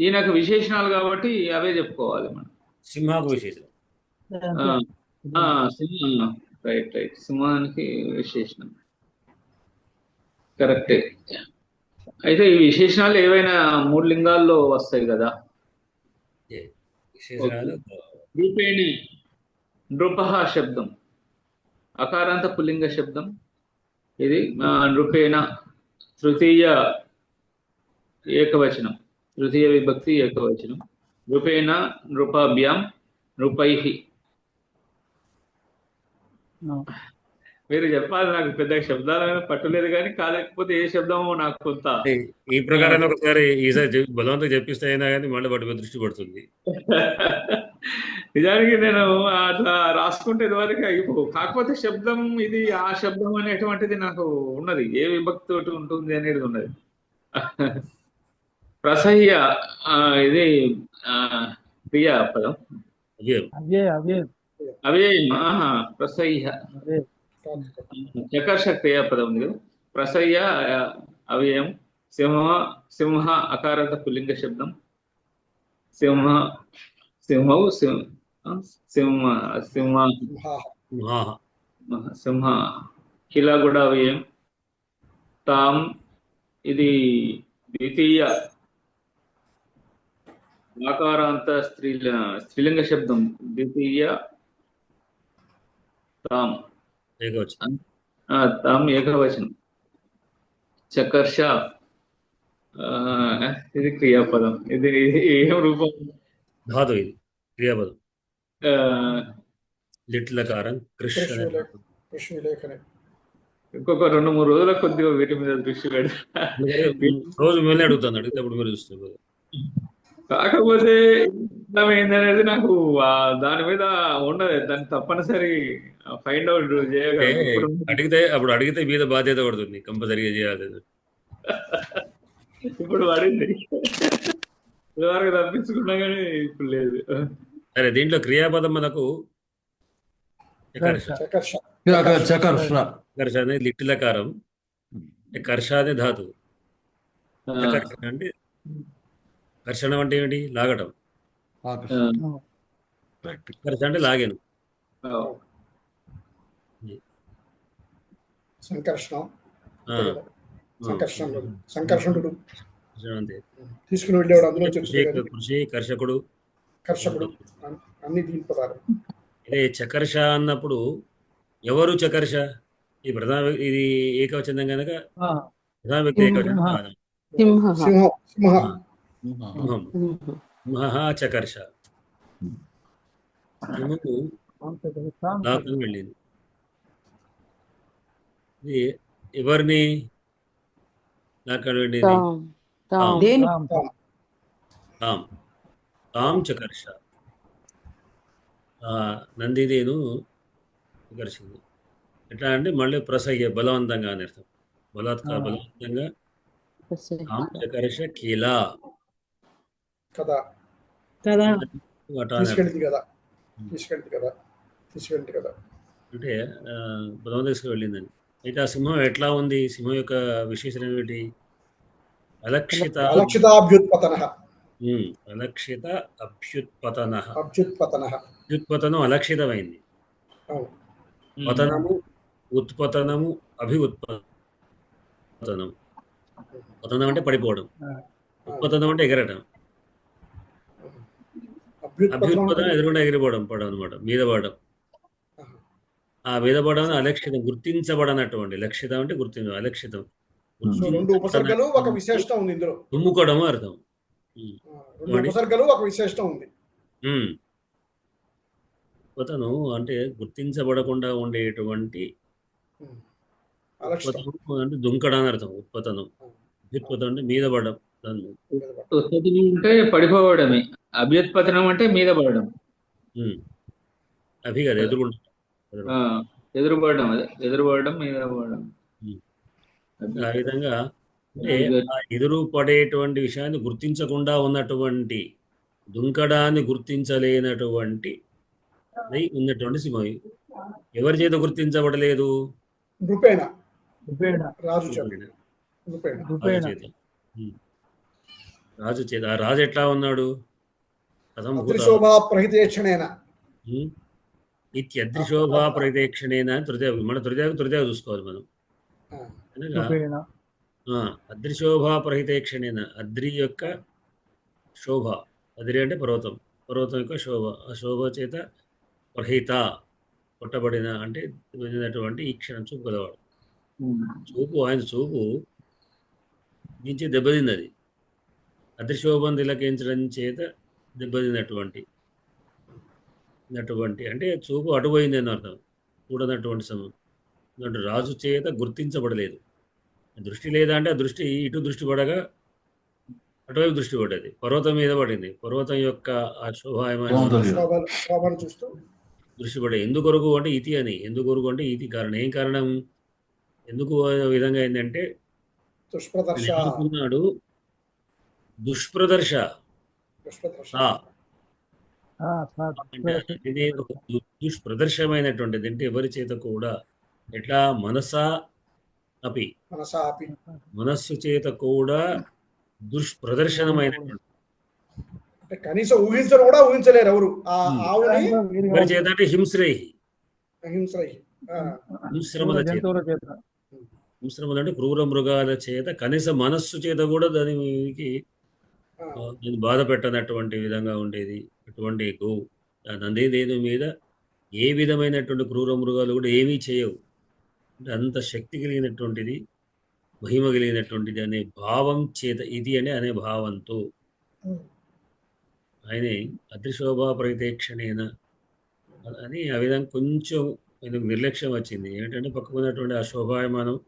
ఈయనకు విశేషణాలు కాబట్టి అవే చెప్పుకోవాలి మనం.
సింహాకు విశేషణం.
రైట్ రైట్, సింహానికి విశేషణం కరెక్టే. అయితే ఈ విశేషణాలు ఏవైనా 3 లింగాల్లో వస్తాయి కదా. రూపేణి నృపః శబ్దం అకారాంత పుల్లింగ శబ్దం. ఇది నృపేణ తృతీయ ఏకవచనం, తృతీయ విభక్తి ఏకవచనం. నృపేణ నృపాభ్యాం నృపైః. మీరు చెప్పాలి, నాకు పెద్ద శబ్దాల మీద పట్టులేదు, కానీ కాలేకపోతే ఏ శబ్దమో నాకు కొంత
ఈ ప్రకారం ఒకసారి ఈసారి బలవంతం చెప్పిస్తే అయినా కానీ మళ్ళీ వాటి మీద దృష్టి పడుతుంది.
నిజానికి నేను అట్లా రాసుకుంటే ఇదివరకు అయిపో, కాకపోతే శబ్దం ఇది ఆ శబ్దం అనేటువంటిది నాకు ఉన్నది, ఏ విభక్తి తోటి ఉంటుంది అనేది ఉన్నది. ప్రసహ్య ఇది క్రియాపదం,
అదే
అవే
అవ్యయం. ప్రసహ్య
అవే
చకర్ష క్రియాపదం ఉంది కదా. ప్రసహ్య అవ్యయం. సింహ అకారాంత పుల్లింగ శబ్దం. సింహౌ సింహ కిలా కూడా అవ్యయం. తాం ఇది ద్వితీయ ఆకారాంత స్త్రీలింగ శబ్దం. ద్వితీయ తాం
ఏకవచనం.
తాం ఏకవచనం. చకర్ష ఇది క్రియాపదం. ఇది ఏం రూపం?
ధాతు ఇది క్రియాపదం. లిట్లకారం కృష్ణ.
కృష్ణలేఖనే.
ఇంకొక 2-3 రోజుల కొద్దిగా వీటి మీద దృష్టి పెడతా.
రోజు మిమ్మల్ని అడుగుతాను, అడిగితే అప్పుడు మీరు చూస్తారు.
కాకపోతే ఏందనేది నాకు దాని మీద ఉన్నది, దాన్ని తప్పనిసరి ఫైండ్ అవుట్ చేయగలను.
అడిగితే మీద బాధ్యత పడుతుంది, కంపల్సరిగా చేయాలి.
ఇప్పుడు పడింది, ఇదివరకు తప్పించుకున్నా కానీ ఇప్పుడు లేదు.
సరే, దీంట్లో క్రియాపదం మనకు
చకర్ష.
కర్ష అనేది లిట్లకారం. కర్ష అనే ధాతు. అంటే కర్షణం అంటే ఏమిటి? లాగటం. కర్ష అంటే లాగాను.
సంకర్షణం. సంకర్షణుడు తీసుకుని వెళ్ళేవాడు, అందులో
కృషి, కర్షకుడు,
అన్ని దీని పదాలు.
ఇదే చకర్ష అన్నప్పుడు ఎవరు చకర్ష? ఈ ప్రధాన ఇది ఏకవచనం కనుక ప్రధాన వ్యక్తి ఏకవచనం కాదు. సింహం చకర్ష. సింహము లాక్కుని వెళ్ళింది. ఇది ఎవరిని లాక్కని వెళ్ళింది? తాం చకర్ష. నందిదేను చకర్షింది. ఎట్లా అంటే మళ్ళీ ప్రసయ్య, బలవంతంగా అని అర్థం. బలవంతంగా తాం చకర్ష కీలా
కదా. తీసుకెళ్ళింది కదా
అంటే బలవంతం తీసుకువెళ్ళిందని. అయితే ఆ సింహం ఎట్లా ఉంది? సింహం యొక్క విశేషణం ఏమిటి? అభ్యుత్పతనం అలక్షితమైంది. పతనము, ఉత్పతనము, అభిఉత్పతనం. పతనం అంటే పడిపోవడం, ఉత్పతనం అంటే ఎగరడం, అభ్యుత్పతనం ఎదురుకుండా ఎగిరిపోవడం, పడడం అనమాట, మీద పడడం. ఆ మీద పడడం అలక్షితం, గుర్తించబడనటువంటి. లక్షితం అంటే గుర్తించ, అలక్షితం దుమ్ముకోవడము అర్థం. ఉత్పతనం అంటే గుర్తించబడకుండా ఉండేటువంటి, అంటే దుంకడం అని అర్థం ఉత్పతనం. అభ్యుత్పతనం అంటే మీద పడడం.
ఉత్పతనం అంటే పడిపోవడమే, అభ్యుత్పతనం అంటే మీద పడడం.
అభి కదా ఎదురుపడడం,
ఎదురుపడడం, మీద పడడం.
ఆ విధంగా అంటే ఎదురు పడేటువంటి విషయాన్ని గుర్తించకుండా ఉన్నటువంటి, దుంకడాన్ని గుర్తించలేనటువంటి ఉన్నటువంటి సింహం. ఎవరి చేత గుర్తించబడలేదు? రాజు చేత. ఆ రాజు ఎట్లా ఉన్నాడు? ఇత్యద్రిశోభా ప్రతిక్షణేన తృతీయ. మన తృతీయ చూసుకోవాలి మనం. అద్రిశోభా ప్రహితేక్షణేన, అద్రి యొక్క శోభ. అద్రి అంటే పర్వతం, పర్వతం యొక్క శోభ. ఆ శోభ చేత ప్రహిత, కొట్టబడిన అంటే పొందినటువంటి ఈ క్షణం చూపు కలవాడు. ఆయన చూపు నుంచి దెబ్బతింది. అది అదృశోభం తిలకించడం చేత దెబ్బతిన్నటువంటి అంటే చూపు అటుపోయింది అని అర్థం. చూడనటువంటి సమయం. అంటే రాజు చేత గుర్తించబడలేదు. దృష్టి లేదా అంటే ఆ దృష్టి ఇటు దృష్టి పడగా అటువైపు దృష్టి పడ్డది, పర్వతం మీద పడింది. పర్వతం యొక్క ఆ శోభాయమైన
సౌందర్యం.
శోభను చూస్తూ
దృష్టి పడే. ఎందుకొరకు అంటే ఇతి అని, ఎందుకొరకు అంటే ఇతి కారణం. ఏం కారణం, ఎందుకు ఆ విధంగా అయిందంటే
దుష్ప్రదర్శ
అనుకున్నాడు దుష్ప్రదర్శ.
దుష్ప్రదర్శ
అంటే ఇది ఒక దుష్ప్రదర్శమైనటువంటిది. అంటే ఎవరి చేత కూడా ఎట్లా మనసా అపి,
మనసాపి
మనస్సు చేత కూడా దుష్ప్రదర్శనమైనటువంటి
అంటే కనీసం ఊహించను కూడా ఊహించలేరు ఎవరు ఆ ఆవుని
ఎవరి చేత అంటే హింస్రేహి,
హింసరై
హింశ్రమల చేత.
జంతువుల చేత
హింస్రములు అంటే క్రూర మృగాల చేత కనీస మనస్సు చేత కూడా దానికి నేను బాధ పెట్టనటువంటి విధంగా ఉండేది. అటువంటి గోవు ఆ నందిదేను మీద ఏ విధమైనటువంటి క్రూర మృగాలు కూడా ఏమీ చేయవు. అంటే అంత శక్తి కలిగినటువంటిది, మహిమ కలిగినటువంటిది అనే భావం చేత ఇది అనే భావంతో ఆయనే అదృశోభా పరితేక్షణేన అని ఆ విధంగా కొంచెం ఆయనకు నిర్లక్ష్యం వచ్చింది. ఏంటంటే పక్కకున్నటువంటి ఆ శోభాయమానం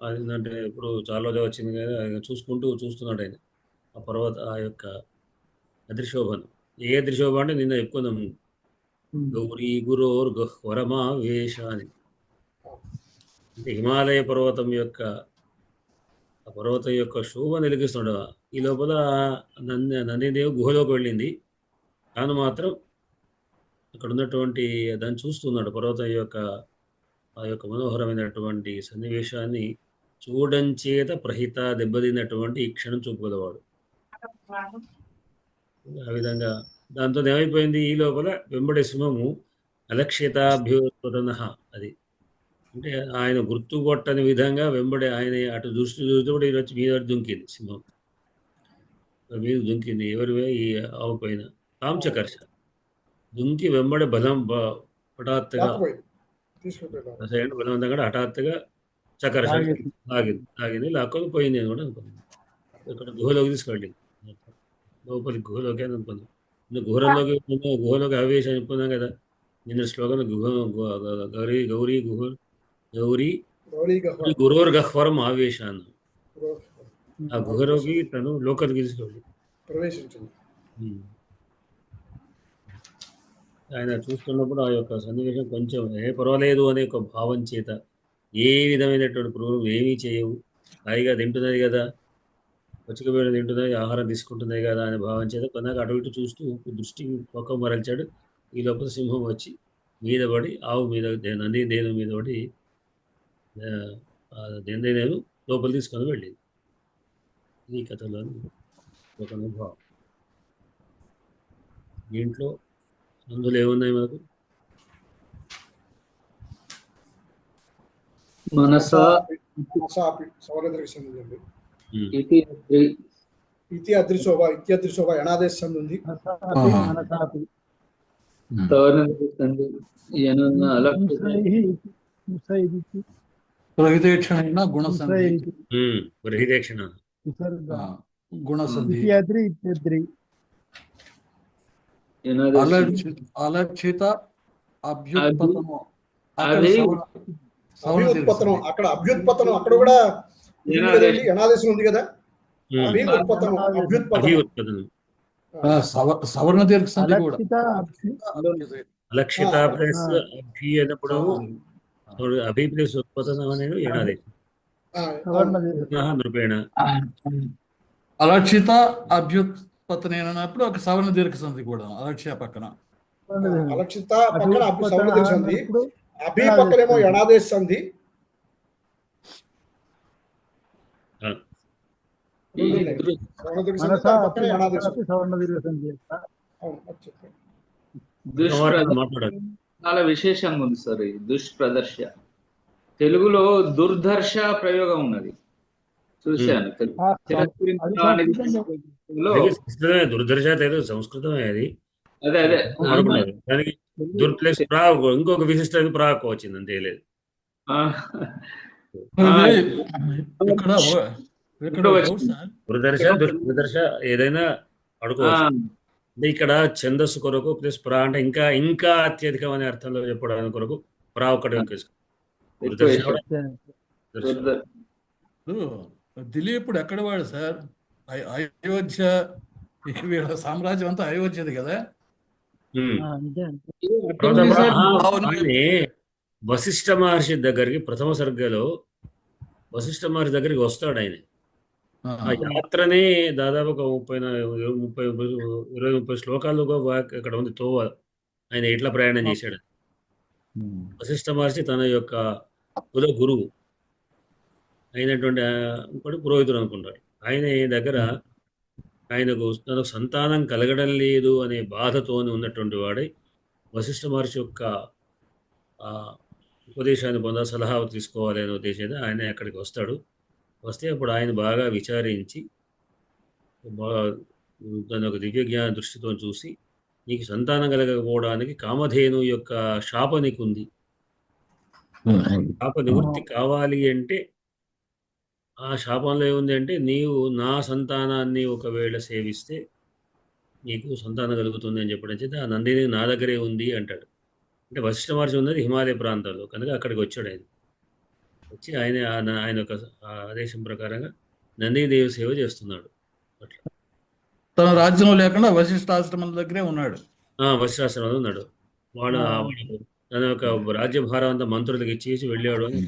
అదేంటంటే ఇప్పుడు చాలా రోజు వచ్చింది కదా, ఆయన చూస్తున్నాడు ఆయన ఆ పర్వత ఆ యొక్క అదృశోభను. ఏ అదృశోభ అంటే నిన్న చెప్పుకుందాం, గౌరీ గురోర్ గహ్వరమావేశ అని. అంటే హిమాలయ పర్వతం యొక్క ఆ పర్వతం యొక్క శోభ నిలిగిస్తున్నాడు. ఈ లోపల నందిదేవి గుహలోకి వెళ్ళింది. తాను మాత్రం అక్కడ ఉన్నటువంటి దాన్ని చూస్తున్నాడు. పర్వతం యొక్క ఆ యొక్క మనోహరమైనటువంటి సన్నివేశాన్ని చూడంచేత ప్రహిత దెబ్బతిన్నటువంటి ఈ క్షణం చూపుగలవాడు. ఆ విధంగా దాంతో ఏమైపోయింది, ఈ లోపల వెంబడి సింహము అలక్ష్యతాభ్యుతన అది అంటే ఆయన గుర్తుపట్టని విధంగా వెంబడి ఆయన అటు దృష్టి చూసినప్పుడు ఇది వచ్చి మీద దుంకింది. సింహం మీద దుంకింది. ఎవరి ఈ ఆవు పైన కాంచకర్ష దుంకి వెంబడి హఠాత్తుగా
తీసుకుపోయారు
బలవంతంగా హఠాత్తుగా చకర్ష లాగింది. లాక్కొని పోయింది అని కూడా అనుకున్నాను. ఇక్కడ గుహలోకి తీసుకెళ్ళింది, లోపలి గుహలోకి అని అనుకున్నాం. గుహలోకి ఆవేశం అనుకున్నాం కదా నిన్న శ్లోకం. గౌరీ గౌరీ గుహ గౌరీ గురోర్ గహ్వరం ఆవేశ అన్న. ఆ గుహలోకి తను లోకలికి తీసుకెళ్ళి
ప్రవేశించింది.
ఆయన చూస్తున్నప్పుడు ఆ యొక్క సన్నివేశం కొంచెం పర్వాలేదు అనే ఒక భావం చేత ఏ విధమైనటువంటి క్రూరం ఏమీ చేయవు, హాయిగా తింటున్నది కదా, పచ్చికబేడ తింటున్నది, ఆహారం తీసుకుంటున్నది కదా అనే భావం చేత కొన్నాక అటు ఇటు చూస్తూ దృష్టి పక్క మరల్చాడు. ఈ లోపల సింహం వచ్చి మీద పడి ఆవు మీద నందిదేను మీద పడి నందిదేను లోపల తీసుకొని వెళ్ళింది. ఈ కథలోని ఒక అనుభవం. దీంట్లో అందులో ఏమున్నాయి మనకు?
మనసాపి సౌరద్రికి సంబంధించింది. ఇతి అదృశోభ ఎనాదేశ సంధి ఉంది.
ప్రహితేక్షణ గుణసంధి
ప్రహితేక్షణ
గుణసంధి అలక్షిత అభ్యుత్పతనం
అభ్యుత్పతనం అక్కడ అభ్యుత్పతనం అక్కడ కూడా ఎనాదేశం ఉంది కదా.
సవర్ణ దీర్ఘ సంధి కూడా
అలక్షిత ప్లస్ అభి అయినప్పుడు అభి ప్లస్ ఉత్పతనం అనేది ఎనాదేశం నృపేణ.
అలక్షిత అభ్యుత్పతనప్పుడు ఒక సవర్ణ దీర్ఘ సంధి కూడా అలక్ష్య పక్కన
అలక్షిత పక్కన సవర్ణ దీర్ఘ సంధి, అభి పక్కనేమో ఎనాదేశ సంధి.
చాలా విశేషంగా ఉంది సార్ ఈ దుష్ప్రదర్శ. తెలుగులో దుర్దర్శ ప్రయోగం ఉన్నది, చూశాను.
దుర్దర్శ తెలుగు సంస్కృతమే అది.
అదే
దానికి దుర్ ప్లస్ ప్రా ఇంకొక విశిష్టమైన ప్రాక్ వచ్చింది అంతే లేదు. దుర్దర్శ ఏదైనా అడుకోవచ్చు. ఇక్కడ ఛందస్సు కొరకు ప్లస్ ప్రా అంటే ఇంకా ఇంకా అత్యధికం అనే అర్థంలో చెప్పడానికి కొరకు ప్రా ఒకటి గురుదర్శన
ఎక్కువ
కూడా దర్శనం.
దిలీపుడు ఎక్కడ వాడు సార్? అయోధ్య, వీళ్ళ సామ్రాజ్యం అంతా అయోధ్యది కదా.
అంతే అంతే.
ఆయనే వశిష్ఠ మహర్షి దగ్గరికి ప్రథమ సర్గలో వశిష్ఠ మహర్షి దగ్గరికి వస్తాడు ఆయన. ఆ యాత్రనే దాదాపు ఒక 20-30 శ్లోకాలుగా అక్కడ ఉంది తోవ, ఆయన ఎట్లా ప్రయాణం చేశాడు. వశిష్ఠ మహర్షి తన యొక్క కుల గురువు అయినటువంటి ఇంకోటి పురోహితుడు అనుకుంటాడు. ఆయన దగ్గర ఆయనకు తనకు సంతానం కలగడం లేదు అనే బాధతోని ఉన్నటువంటి వాడై వశిష్ఠ మహర్షి యొక్క ఉపదేశాన్ని సలహా తీసుకోవాలి అనే ఉద్దేశంతో ఆయన అక్కడికి వస్తాడు. వస్తే అప్పుడు ఆయన బాగా విచారించి తన ఒక దివ్య జ్ఞాన దృష్టితో చూసి, నీకు సంతానం కలగకపోవడానికి కామధేను యొక్క శాప నీకుంది, శాప నివృత్తి కావాలి అంటే ఆ శాపంలో ఏముంది అంటే, నీవు నా సంతానాన్ని ఒకవేళ సేవిస్తే నీకు సంతానం కలుగుతుంది అని చెప్పడం చేత ఆ నందిని నా దగ్గరే ఉంది అంటాడు. అంటే వశిష్ఠ మహర్షి ఉన్నది హిమాలయ ప్రాంతాల్లో కనుక అక్కడికి వచ్చాడు. ఆయన వచ్చి ఆయన యొక్క ఆదేశం ప్రకారంగా నందీదేవి సేవ చేస్తున్నాడు. అట్లా
తన రాజ్యం లేకుండా వశిష్ఠాశ్రమం దగ్గరే ఉన్నాడు.
వశిష్ఠాశ్రమంలో ఉన్నాడు. వాడు తన యొక్క రాజ్యభారం అంతా మంత్రులకు ఇచ్చేసి వెళ్ళాడు అని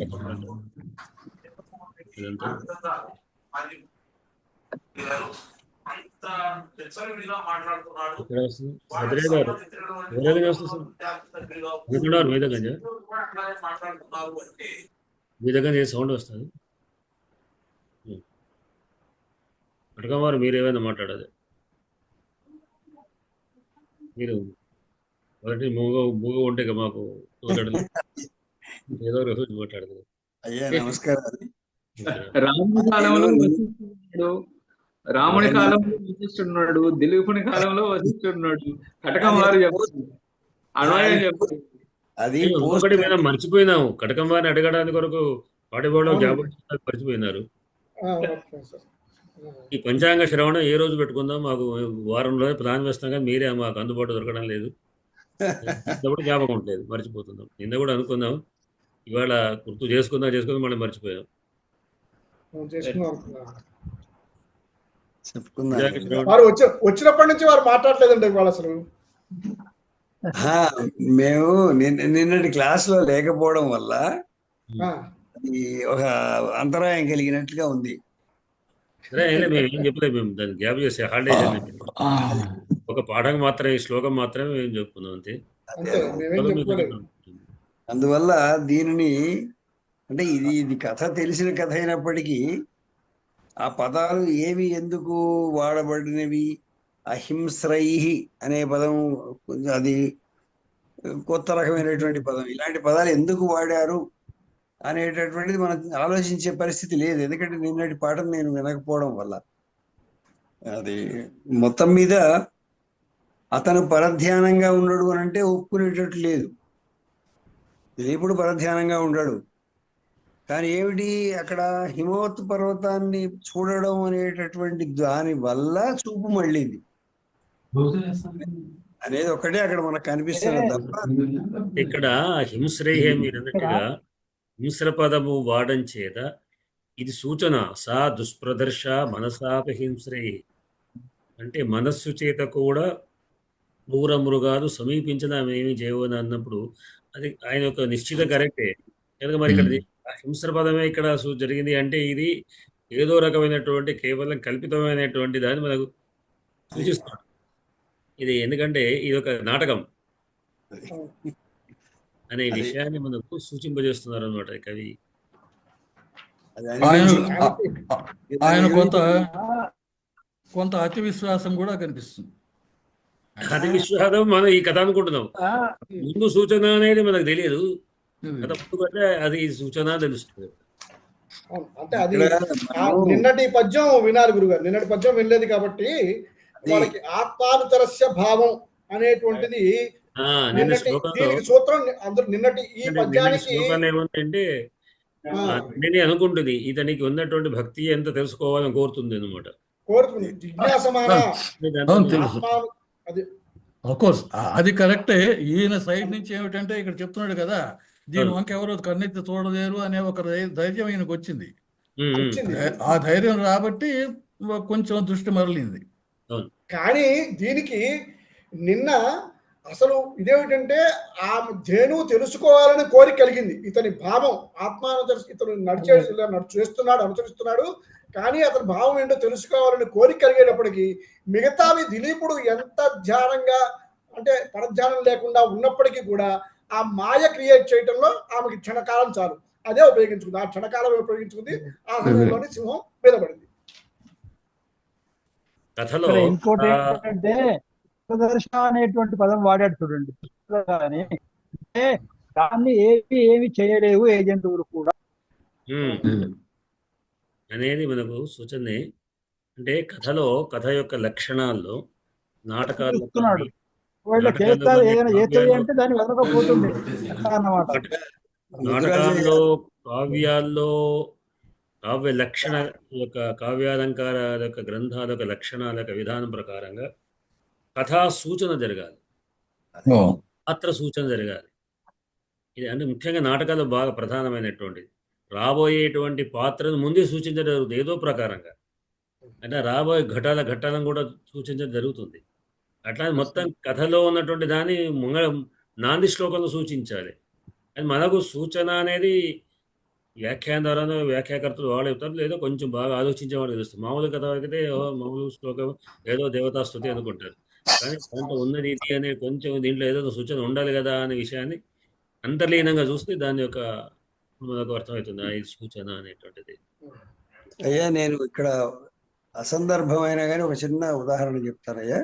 మీ దగ్గర సౌండ్ వస్తుంది. అడగవారు మీరు ఏమైనా మాట్లాడాలి. మీరు మొదటి మూగ ఉంటే మాకు ఏదో రోజు మాట్లాడదు.
అయ్యా నమస్కారం.
రాముడి కాలంలో వశిష్ఠుడు, రాముడి కాలంలో వశిష్ఠుడున్నాడు, దిలీపుని కాలంలో వశిష్ఠుడున్నాడు. కటకం వారు చెప్పారు, అన్వయం చెప్పారు.
అది
ఒకటి మనం మర్చిపోయినాము. కటకం వారిని అడగడానికి కొరకు పాటిపోవడం జ్ఞాపకం మర్చిపోయినారు. ఈ పంచాంగ శ్రవణం ఏ రోజు పెట్టుకుందాం, మాకు వారంలో ప్లాన్ వేస్తాం కానీ మీరే మాకు అందుబాటు దొరకడం లేదు. కూడా జ్ఞాపకం ఉండలేదు, మర్చిపోతున్నాం. నిన్న కూడా అనుకుందాం, ఇవాళ గుర్తు చేసుకుందాం మళ్ళీ మర్చిపోయాం.
వారు వచ్చినప్పటి నుంచి వారు మాట్లాడలేదండి ఇవాళ అసలు.
మేము నిన్నటి క్లాస్ లో లేకపోవడం వల్ల ఒక అంతరాయం కలిగినట్లుగా ఉంది.
మేము ఏం చెప్పలేదు, మేము దాన్ని గ్యాప్ చేసే హాలిడేస్ అని ఒక పాఠం మాత్రమే, ఈ శ్లోకం మాత్రమే మేము చెప్పుకున్నాం అంతే.
అందువల్ల దీనిని అంటే ఇది కథ తెలిసిన కథ అయినప్పటికీ ఆ పదాలు ఏవి ఎందుకు వాడబడినవి, అహింస్రై అనే పదం కొంచెం అది కొత్త రకమైనటువంటి పదం, ఇలాంటి పదాలు ఎందుకు వాడారు అనేటటువంటిది మనం ఆలోచించే పరిస్థితి లేదు. ఎందుకంటే నిన్నటి పాఠం నేను వినకపోవడం వల్ల అది మొత్తం మీద అతను పరధ్యానంగా ఉన్నాడు అని అంటే ఒప్పుకునేటట్టు లేదు. ఇప్పుడు పరధ్యానంగా ఉన్నాడు కానీ ఏమిటి అక్కడ హిమవత్ పర్వతాన్ని చూడడం అనేటటువంటి దాని వల్ల చూపు మళ్ళీంది అనేది ఒకటే అక్కడ మనకు కనిపిస్తున్నది తప్ప
ఇక్కడ హింస్రేహే మీరు అన్నట్టుగా హింస్ర పదము వాడడం చేత ఇది సూచన. సా దుష్ప్రదర్శ మనసాపి హింస్రే అంటే మనస్సు చేత కూడా క్రూర మృగాలు సమీపించడం ఏమి చేయవని అన్నప్పుడు అది ఆయన యొక్క నిశ్చిత కరెక్టే కనుక మరి ఇక్కడ హింస్ర పదమే ఇక్కడ జరిగింది అంటే ఇది ఏదో రకమైనటువంటి కేవలం కల్పితమైనటువంటి దాన్ని మనకు సూచిస్తున్నాడు. ఇది ఎందుకంటే ఇది ఒక నాటకం అనే విషయాన్ని మనకు సూచింపజేస్తున్నారు అన్నమాట కవి.
ఆయన కొంత అతి విశ్వాసం కూడా కనిపిస్తుంది.
అతి విశ్వాసం మనం ఈ కథ అనుకుంటున్నాం, ముందు సూచన అనేది మనకు తెలియదు, కథ ముందుకంటే అది సూచన తెలుస్తుంది.
అంటే అది నిన్నటి పద్యం వినాలి గురుగారు, నిన్నటి పద్యం వినలేదు కాబట్టి వాళ్ళకి ఆత్మానుతరస్య భావం అనేటువంటిది సూత్రం. అందరూ నిన్నటి ఈ పద్యానికి
ఏమంటే నేను అనుకుంటుంది ఇతనికి ఉన్నటువంటి భక్తి ఎంత తెలుసుకోవాలని కోరుతుంది అనమాట,
కోరుతుంది జిజ్ఞాసమాన.
అది కరెక్టే. ఈయన సైడ్ నుంచి ఏమిటంటే ఇక్కడ చెప్తున్నాడు కదా, దీని
అవును.
వంక ఎవరు కన్నెత్తి చూడలేరు అనే ఒక ధైర్యం ఈయనకు వచ్చింది.
వచ్చింది.
ఆ ధైర్యం రాబట్టి కొంచెం దృష్టి మరలింది.
అవును.
కానీ దీనికి నిన్న అసలు ఇదేమిటంటే ఆ ధేనువు తెలుసుకోవాలని కోరిక కలిగింది. ఇతని భావం ఇతను చేస్తున్నాడు, అనుసరిస్తున్నాడు. కానీ అతని భావం ఏంటో తెలుసుకోవాలని కోరిక కలిగేటప్పటికీ మిగతావి దిలీపుడు ఎంత ధ్యానంగా అంటే పరధ్యానం లేకుండా ఉన్నప్పటికీ కూడా ఆ మాయ క్రియేట్ చేయటంలో ఆమెకి క్షణకాలం చాలు. అదే ఉపయోగించుకుంది. ఆ క్షణకాలం ఉపయోగించుకుంది. ఆ సమయంలోని సింహం మీద పడింది.
కథలో
ఇక్కడ ఇంకోటి ఏంటంటే దర్శన అనేటువంటి పదం వాడాడు చూడండి. కానీ అంటే దాన్ని ఏమి చేయలేవు ఏ జంతువులు కూడా
అనేది మనకు సూచనే. అంటే కథ యొక్క లక్షణాల్లో నాటకాల్లో
చూస్తున్నాడు.
కానీ,
ఒకవేళ
నాటకాల్లో
చేస్తారు
కానీ,
ఏదైనా చేస్తుంది
కావ్యాల్లో
అంటే దాన్ని వదలకపోతుంది అన్నమాట.
నాటకాల్లో, కావ్యాల్లో కావ్య లక్షణ యొక్క కావ్యాలంకార యొక్క గ్రంథాల యొక్క లక్షణాల యొక్క విధానం ప్రకారంగా కథా సూచన జరగాలి, పాత్ర సూచన జరగాలి. ఇది అంటే ముఖ్యంగా నాటకాలు బాగా ప్రధానమైనటువంటిది. రాబోయేటువంటి పాత్రను ముందే సూచించడం జరుగుతుంది ఏదో ప్రకారంగా. అంటే రాబోయే ఘట్టాలను కూడా సూచించడం జరుగుతుంది. అట్లా మొత్తం కథలో ఉన్నటువంటి దాన్ని నాంది శ్లోకంలో సూచించాలి. అది మనకు సూచన అనేది వ్యాఖ్యానం ద్వారానో వ్యాఖ్యాకర్తలు వాళ్ళు చెప్తారు, లేదా కొంచెం బాగా ఆలోచించేవాడు తెలుస్తుంది. మామూలు కథ అయితే మామూలు శ్లోకం ఏదో దేవతాస్తుతి అనుకుంటారు. కానీ దాంట్లో ఉన్నది ఇది అనే కొంచెం దీంట్లో ఏదో సూచన ఉండాలి కదా అనే విషయాన్ని అంతర్లీనంగా చూస్తే దాని యొక్క మనకు అర్థమవుతుంది ఇది సూచన అనేటువంటిది.
అయ్యా నేను ఇక్కడ అసందర్భమైన కానీ ఒక చిన్న ఉదాహరణ చెప్తానయ్యా.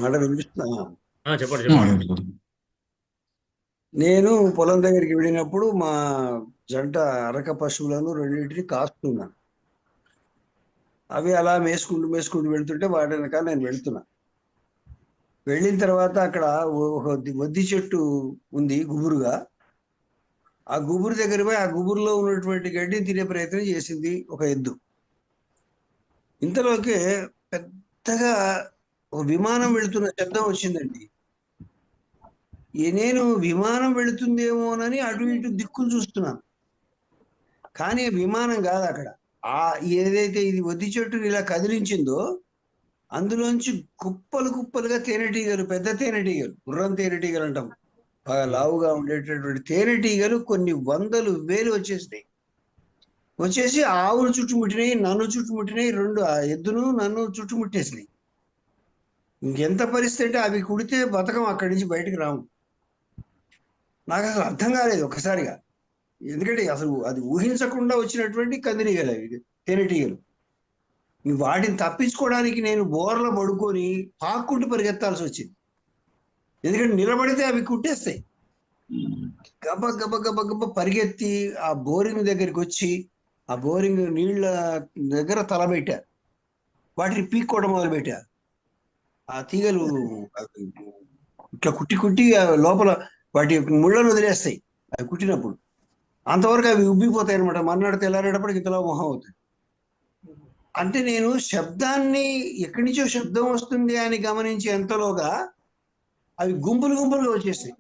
మాట వినిపిస్తున్నా?
చెప్పండి.
నేను పొలం దగ్గరికి వెళ్ళినప్పుడు మా జంట అరక పశువులను రెండింటిని కాస్తున్నాను. అవి అలా మేసుకుంటూ వెళ్తుంటే వాటి వెనకాల నేను వెళ్తున్నా. వెళ్ళిన తర్వాత అక్కడ ఒక వద్ది చెట్టు ఉంది గుబురుగా. ఆ గుబురు దగ్గర పోయి ఆ గుబురులో ఉన్నటువంటి గడ్డిని తినే ప్రయత్నం చేసింది ఒక ఎద్దు. ఇంతలోకే పెద్దగా ఒక విమానం వెళుతున్న శబ్దం వచ్చిందండి. నేను విమానం వెళుతుందేమోనని అటు ఇటు దిక్కులు చూస్తున్నాను. కానీ విమానం కాదు అక్కడ. ఏదైతే ఇది వద్ది చెట్టుని ఇలా కదిలించిందో అందులోంచి కుప్పలుగా తేనెటీగలు, పెద్ద తేనెటీగలు, గుర్రం తేనెటీగలు అంటాం, బాగా లావుగా ఉండేటటువంటి తేనెటీగలు కొన్ని వందలు వేలు వచ్చేసి ఆవును చుట్టుముట్టినాయి, నన్ను చుట్టుముట్టినాయి. ఆ ఎద్దును నన్ను చుట్టుముట్టేసినాయి. ఇంకెంత పరిస్థితి అంటే అవి కుడితే బతకం, అక్కడి నుంచి బయటకు రాము. నాకు అసలు అర్థం కాలేదు ఒక్కసారిగా. ఎందుకంటే అసలు అది ఊహించకుండా వచ్చినటువంటి కందిరీగలు అవి, తేనెటీగలు. వాటిని తప్పించుకోవడానికి నేను బోర్ల పడుకొని పాక్కుంటూ పరిగెత్తాల్సి వచ్చింది. ఎందుకంటే నిలబడితే అవి కుట్టేస్తాయి. గబ పరిగెత్తి ఆ బోరింగ్ దగ్గరికి వచ్చి ఆ బోరింగ్ నీళ్ల దగ్గర తలబెట్టా. వాటిని పీక్కోవడం మొదలుపెట్టా. ఆ తీగలు ఇట్లా కుట్టి లోపల వాటి ముళ్ళను వదిలేస్తాయి అవి కుట్టినప్పుడు. అంతవరకు అవి ఉబ్బిపోతాయి అనమాట. మర్నాడు తెల్లారేటప్పటికి ఇంతలో మొహం అవుతుంది. అంటే నేను శబ్దాన్ని ఎక్కడి నుంచో శబ్దం వస్తుంది అని గమనించి ఎంతలోగా అవి గుంపులుగా వచ్చేస్తాయి.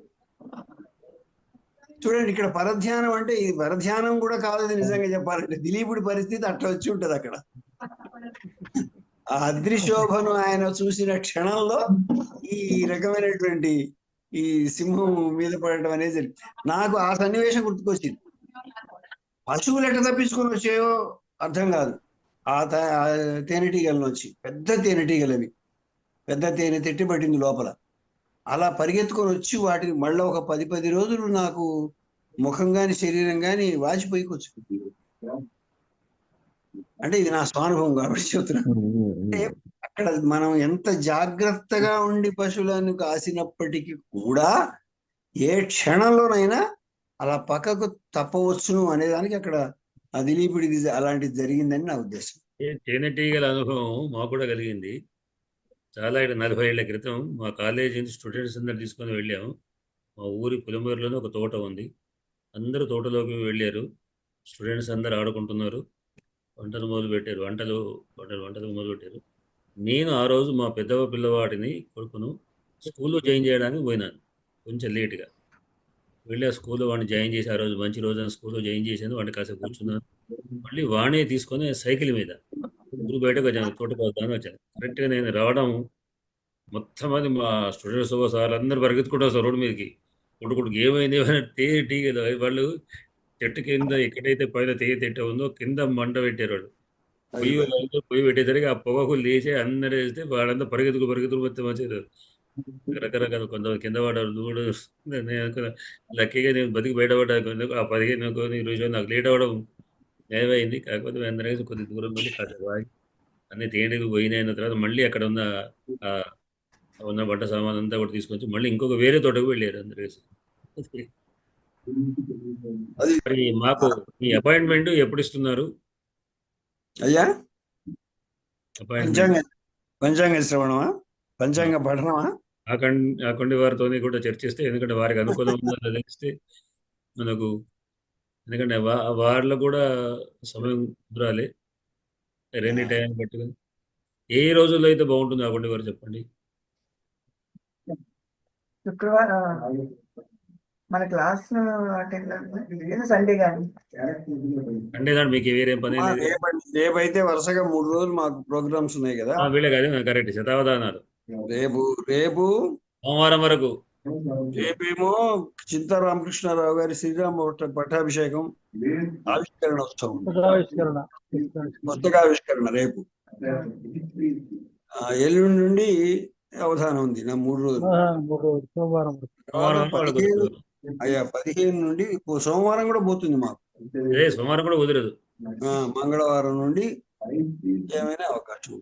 చూడండి, ఇక్కడ పరధ్యానం అంటే ఇది పరధ్యానం కూడా కాదు నిజంగా చెప్పాలంటే. దిలీపుడి పరిస్థితి అట్లా వచ్చి ఉంటది అక్కడ. ఆ అద్రిశోభను ఆయన చూసిన క్షణంలో ఈ రకమైనటువంటి ఈ సింహం మీద పడటం అనేది నాకు ఆ సన్నివేశం గుర్తుకొచ్చింది. పశువులు ఎట్లా తప్పించుకొని వచ్చాయో అర్థం కాదు. ఆ తేనెటీగల నుంచి పెద్ద తేనెటీగలు అవి, పెద్ద తేనె తెట్టి పట్టింది లోపల. అలా పరిగెత్తుకొని వచ్చి వాటిని మళ్ళీ ఒక 10 రోజులు నాకు ముఖం గాని శరీరం గాని వాచిపోయి కూర్చుంది. అంటే ఇది నా స్వానుభవం కాబట్టి చెప్తున్నాను. అంటే అక్కడ మనం ఎంత జాగ్రత్తగా ఉండి పశువులను కాసినప్పటికీ కూడా ఏ క్షణంలోనైనా అలా పక్కకు తప్పవచ్చును అనేదానికి అక్కడ ఆ దిలీపుడికి అలాంటిది జరిగిందని నా ఉద్దేశం.
తేనెటీగల అనుభవం మాకు కూడా కలిగింది. చాలా 40 ఏళ్ల క్రితం మా కాలేజీ నుంచి స్టూడెంట్స్ అందరు తీసుకొని వెళ్ళాము. మా ఊరి పులిమూరులోనే ఒక తోట ఉంది. అందరూ తోటలోకి వెళ్ళారు. స్టూడెంట్స్ అందరు ఆడుకుంటున్నారు. వంటలు మొదలుపెట్టారు. నేను ఆ రోజు మా పిల్లవాడిని కొడుకును స్కూల్లో జాయిన్ చేయడానికి పోయినాను కొంచెం లేట్గా. వెళ్ళి ఆ స్కూల్లో వాడిని జాయిన్ చేసి, ఆ రోజు మంచి రోజు అని స్కూల్లో జాయిన్ చేశాను. వాడిని కాసేపు కూర్చున్నాను. మళ్ళీ వాడినే తీసుకొని సైకిల్ మీద ఊరు బయటకు వచ్చాను, తోటకొద్దామని వచ్చాను. కరెక్ట్గా నేను రావడం మొత్తం మంది మా స్టూడెంట్స్ సార్లు అందరూ పరిగెత్తుకుంటూ వస్తారు రోడ్డు మీదకి. కొడుకుడు ఏమైంది టీ కదా వాళ్ళు చెట్టు కింద ఎక్కడైతే పైన తిట్ట ఉందో కింద మంట పెట్టారు వాళ్ళు. పొయ్యి పెట్టేసరికి ఆ పొగకు లేచి అందరూ వేస్తే వాళ్ళంతా పరిగెత్తుకు మొత్తం వచ్చారు. రకరకాల కొంతమంది కింద పడ్డారు. దూడు నేను అనుకున్నా, లక్కీగా నేను బతికి బయటపడ్డా. ఆ 15 20 నాకు లేట్ అవ్వడం ఏమైంది. కాకపోతే మేము అందరం కలిసి కొద్ది దూరం వెళ్ళి కాసేపు ఆగి అన్ని తేనెలు పోయిన తర్వాత మళ్ళీ అక్కడ ఉన్న వంట సామాన్ అంతా కూడా తీసుకొచ్చి మళ్ళీ ఇంకొక వేరే తోటకు వెళ్ళారు అందరూ కలిసి.
అది
మరి మాకు ఈ అపాయింట్మెంట్ ఎప్పుడు ఇస్తున్నారు?
అయ్యా
అపాయింట్మెంట్
పంచాంగ శ్రవణమా, పంచాంగ పఠనమా?
అకండి వారితో కూడా చర్చిస్తే, ఎందుకంటే వారికి అనుకూలం ఉందో తెలిస్తే మనకు, ఎందుకంటే వాళ్ళకు కూడా సమయం కుదరాలి. రెండు టైం పట్టుకుని ఏ రోజుల్లో అయితే బాగుంటుంది అకండి వారు చెప్పండి.
శుక్రవారం మన క్లాస్ సండే కానీ
సండే నాడు మీకు వేరే పని లేదు.
రేపైతే వరుసగా 3 రోజులు మాకు ప్రోగ్రామ్స్ ఉన్నాయి కదా.
వీళ్ళే కాదు, కరెక్ట్ శతావధానాలు.
రేపు
సోమవారం వరకు.
రేపేమో చింతా రామకృష్ణారావు గారి శ్రీరామ పట్టాభిషేకం ఆవిష్కరణ ఉత్సవం, పుస్తకావిష్కరణ రేపు. ఎల్లుండి నుండి అవధానం ఉంది నా 3 రోజులు.
సోమవారం
15 నుండి సోమవారం కూడా పోతుంది మాకు.
సోమవారం కూడా కుదరదు.
మంగళవారం నుండి ఏమైనా అవకాశం.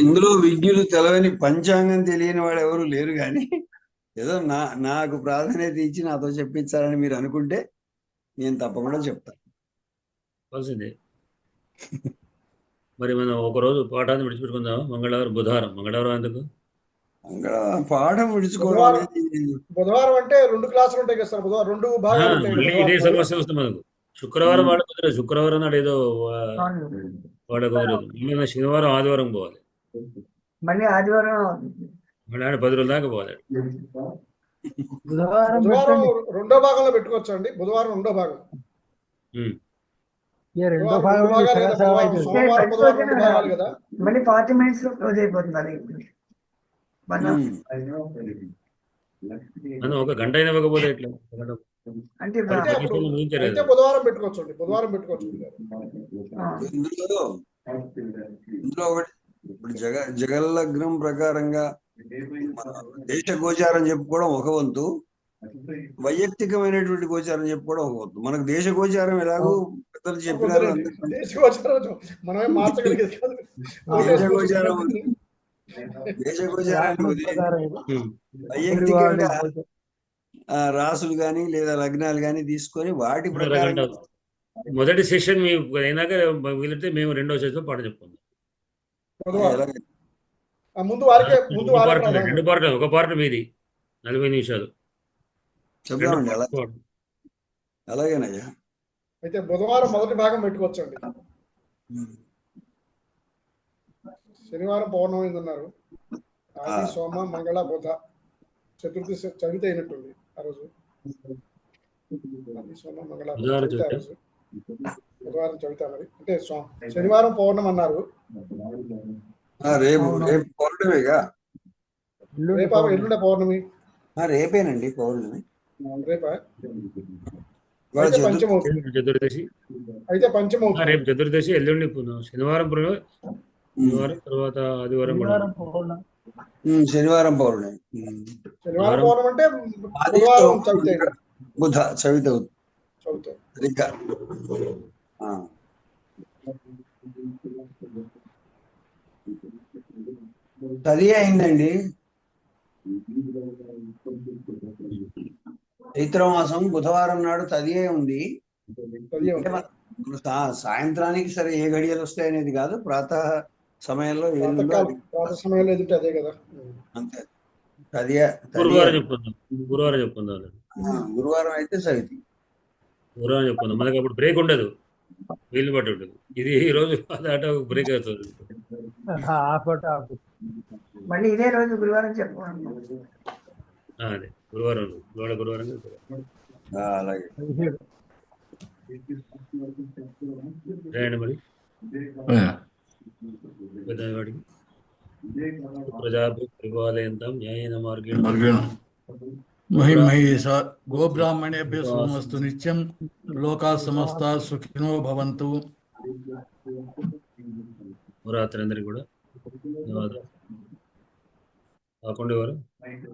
ఇందులో విజ్ఞులు తెలవని పంచాంగం తెలియని వాడు ఎవరు లేరు, కానీ ఏదో నాకు ప్రాధాన్యత ఇచ్చి నాతో చెప్పించాలని మీరు అనుకుంటే నేను తప్పకుండా చెప్తాను.
మరి మనం ఒకరోజు పాఠాన్ని విడిచిపెట్టుకుందాం. మంగళవారం ఎందుకు
పాఠం విడుచుకోవడం?
బుధవారం అంటే 2 క్లాసులు ఉంటాయి కదా సార్. బుధవారం 2 భాగాలు ఉంటాయి.
ఇదే సమస్య వస్తుంది మనకు. శుక్రవారం వాడు కుదరదు. శుక్రవారం నాడు ఏదో వాడు కుదరదు. శనివారం ఆదివారం పోవాలి.
మళ్ళీ ఆదివారం
మళ్ళీ 10 రోజుల దాకా పోవాలి.
బుధవారం 2వ భాగంలో పెట్టుకోవచ్చు అండి. బుధవారం 2వ భాగం.
మళ్ళీ 40 minutes లో క్లోజ్ అయిపోతుంది.
మనం ఒక గంట అయినా ఇవ్వకపోతే ఎట్లా?
అంటే
బుధవారం పెట్టుకోవచ్చు అండి. బుధవారం పెట్టుకోవచ్చు.
ఇందులో ఒకటి ఇప్పుడు జగల్లగ్నం ప్రకారంగా దేశ గోచారం చెప్పుకోవడం ఒక వంతు, వైయక్తికమైనటువంటి గోచారం చెప్పుకోవడం ఒక వంతు. మనకు దేశ గోచారం ఎలాగో పెద్దలు చెప్పినారు. దేశ గోచారాన్ని వైయక్తికంగా రాసులు కానీ లేదా లగ్నాలు కానీ తీసుకొని వాటి ప్రకారం
మొదటి సెషన్ మీకు అయినాక వీలైతే మేము 2వ సెషన్ పాట చెప్పుకుందాం. 2 పార్ట్, ఒక పార్ట్ మీది 40 నిమిషాలు
చెప్దామండి. అలాగేనయ్యా.
అయితే బుధవారం మొదటి భాగం పెట్టుకోవచ్చండి. శనివారం పౌర్ణమి ఉన్నారు. ఆది సోమ మంగళ బుధ చతుర్థి చవితి అయినట్టుంది ఆ రోజు. ఆది సోమ మంగళ బుధవారం చవితి మరి. అంటే శనివారం పౌర్ణమి అన్నారు.
రేపు పౌర్ణమిగా.
ఎల్లుండే పౌర్ణమి.
రేపేనండి పౌర్ణమి.
రేపా?
చతుర్దశి.
అయితే పంచమవుతుంది.
రేపు చతుర్దశి, ఎల్లుండి శనివారం తర్వాత ఆదివారం
శనివారం పౌర్ణమి.
శనివారం పౌర్ణమి అంటే బుధవారం చవితి.
బుధ చవితి అవుతుంది. అది అయిందండి. చైత్రమాసం బుధవారం నాడు తదియే ఉంది. సాయంత్రానికి సరే ఏ గడియలు వస్తాయనేది కాదు, ప్రాతः సమయంలో
అదే కదా.
అంతే. గురువారం అయితే సైతి.
గురువారం చెప్పుకుందాం. మనకి అప్పుడు బ్రేక్ ఉండదు, వీలు బట్టి ఉంటుంది. ఇది ఈ రోజు బ్రేక్ అవుతుంది.
మళ్ళీ ఇదే రోజు గురువారం చెప్పుకోండి.
అదే గురువారం లోడ గురువారం
అలాగే
రాయండి మరి పెద్దవాడికి ప్రజాభివాదయంతం న్యాయేన మార్గేణ
మహిమహేష గోబ్రాహ్మణేభ్య శుభమస్తు నిత్యం లోకా సమస్త సుఖినో భవంతు.
రాత్రి అందరికి కూడా ధన్యవాదాలు. కాకుండా వారు
థ్యాంక్ యూ.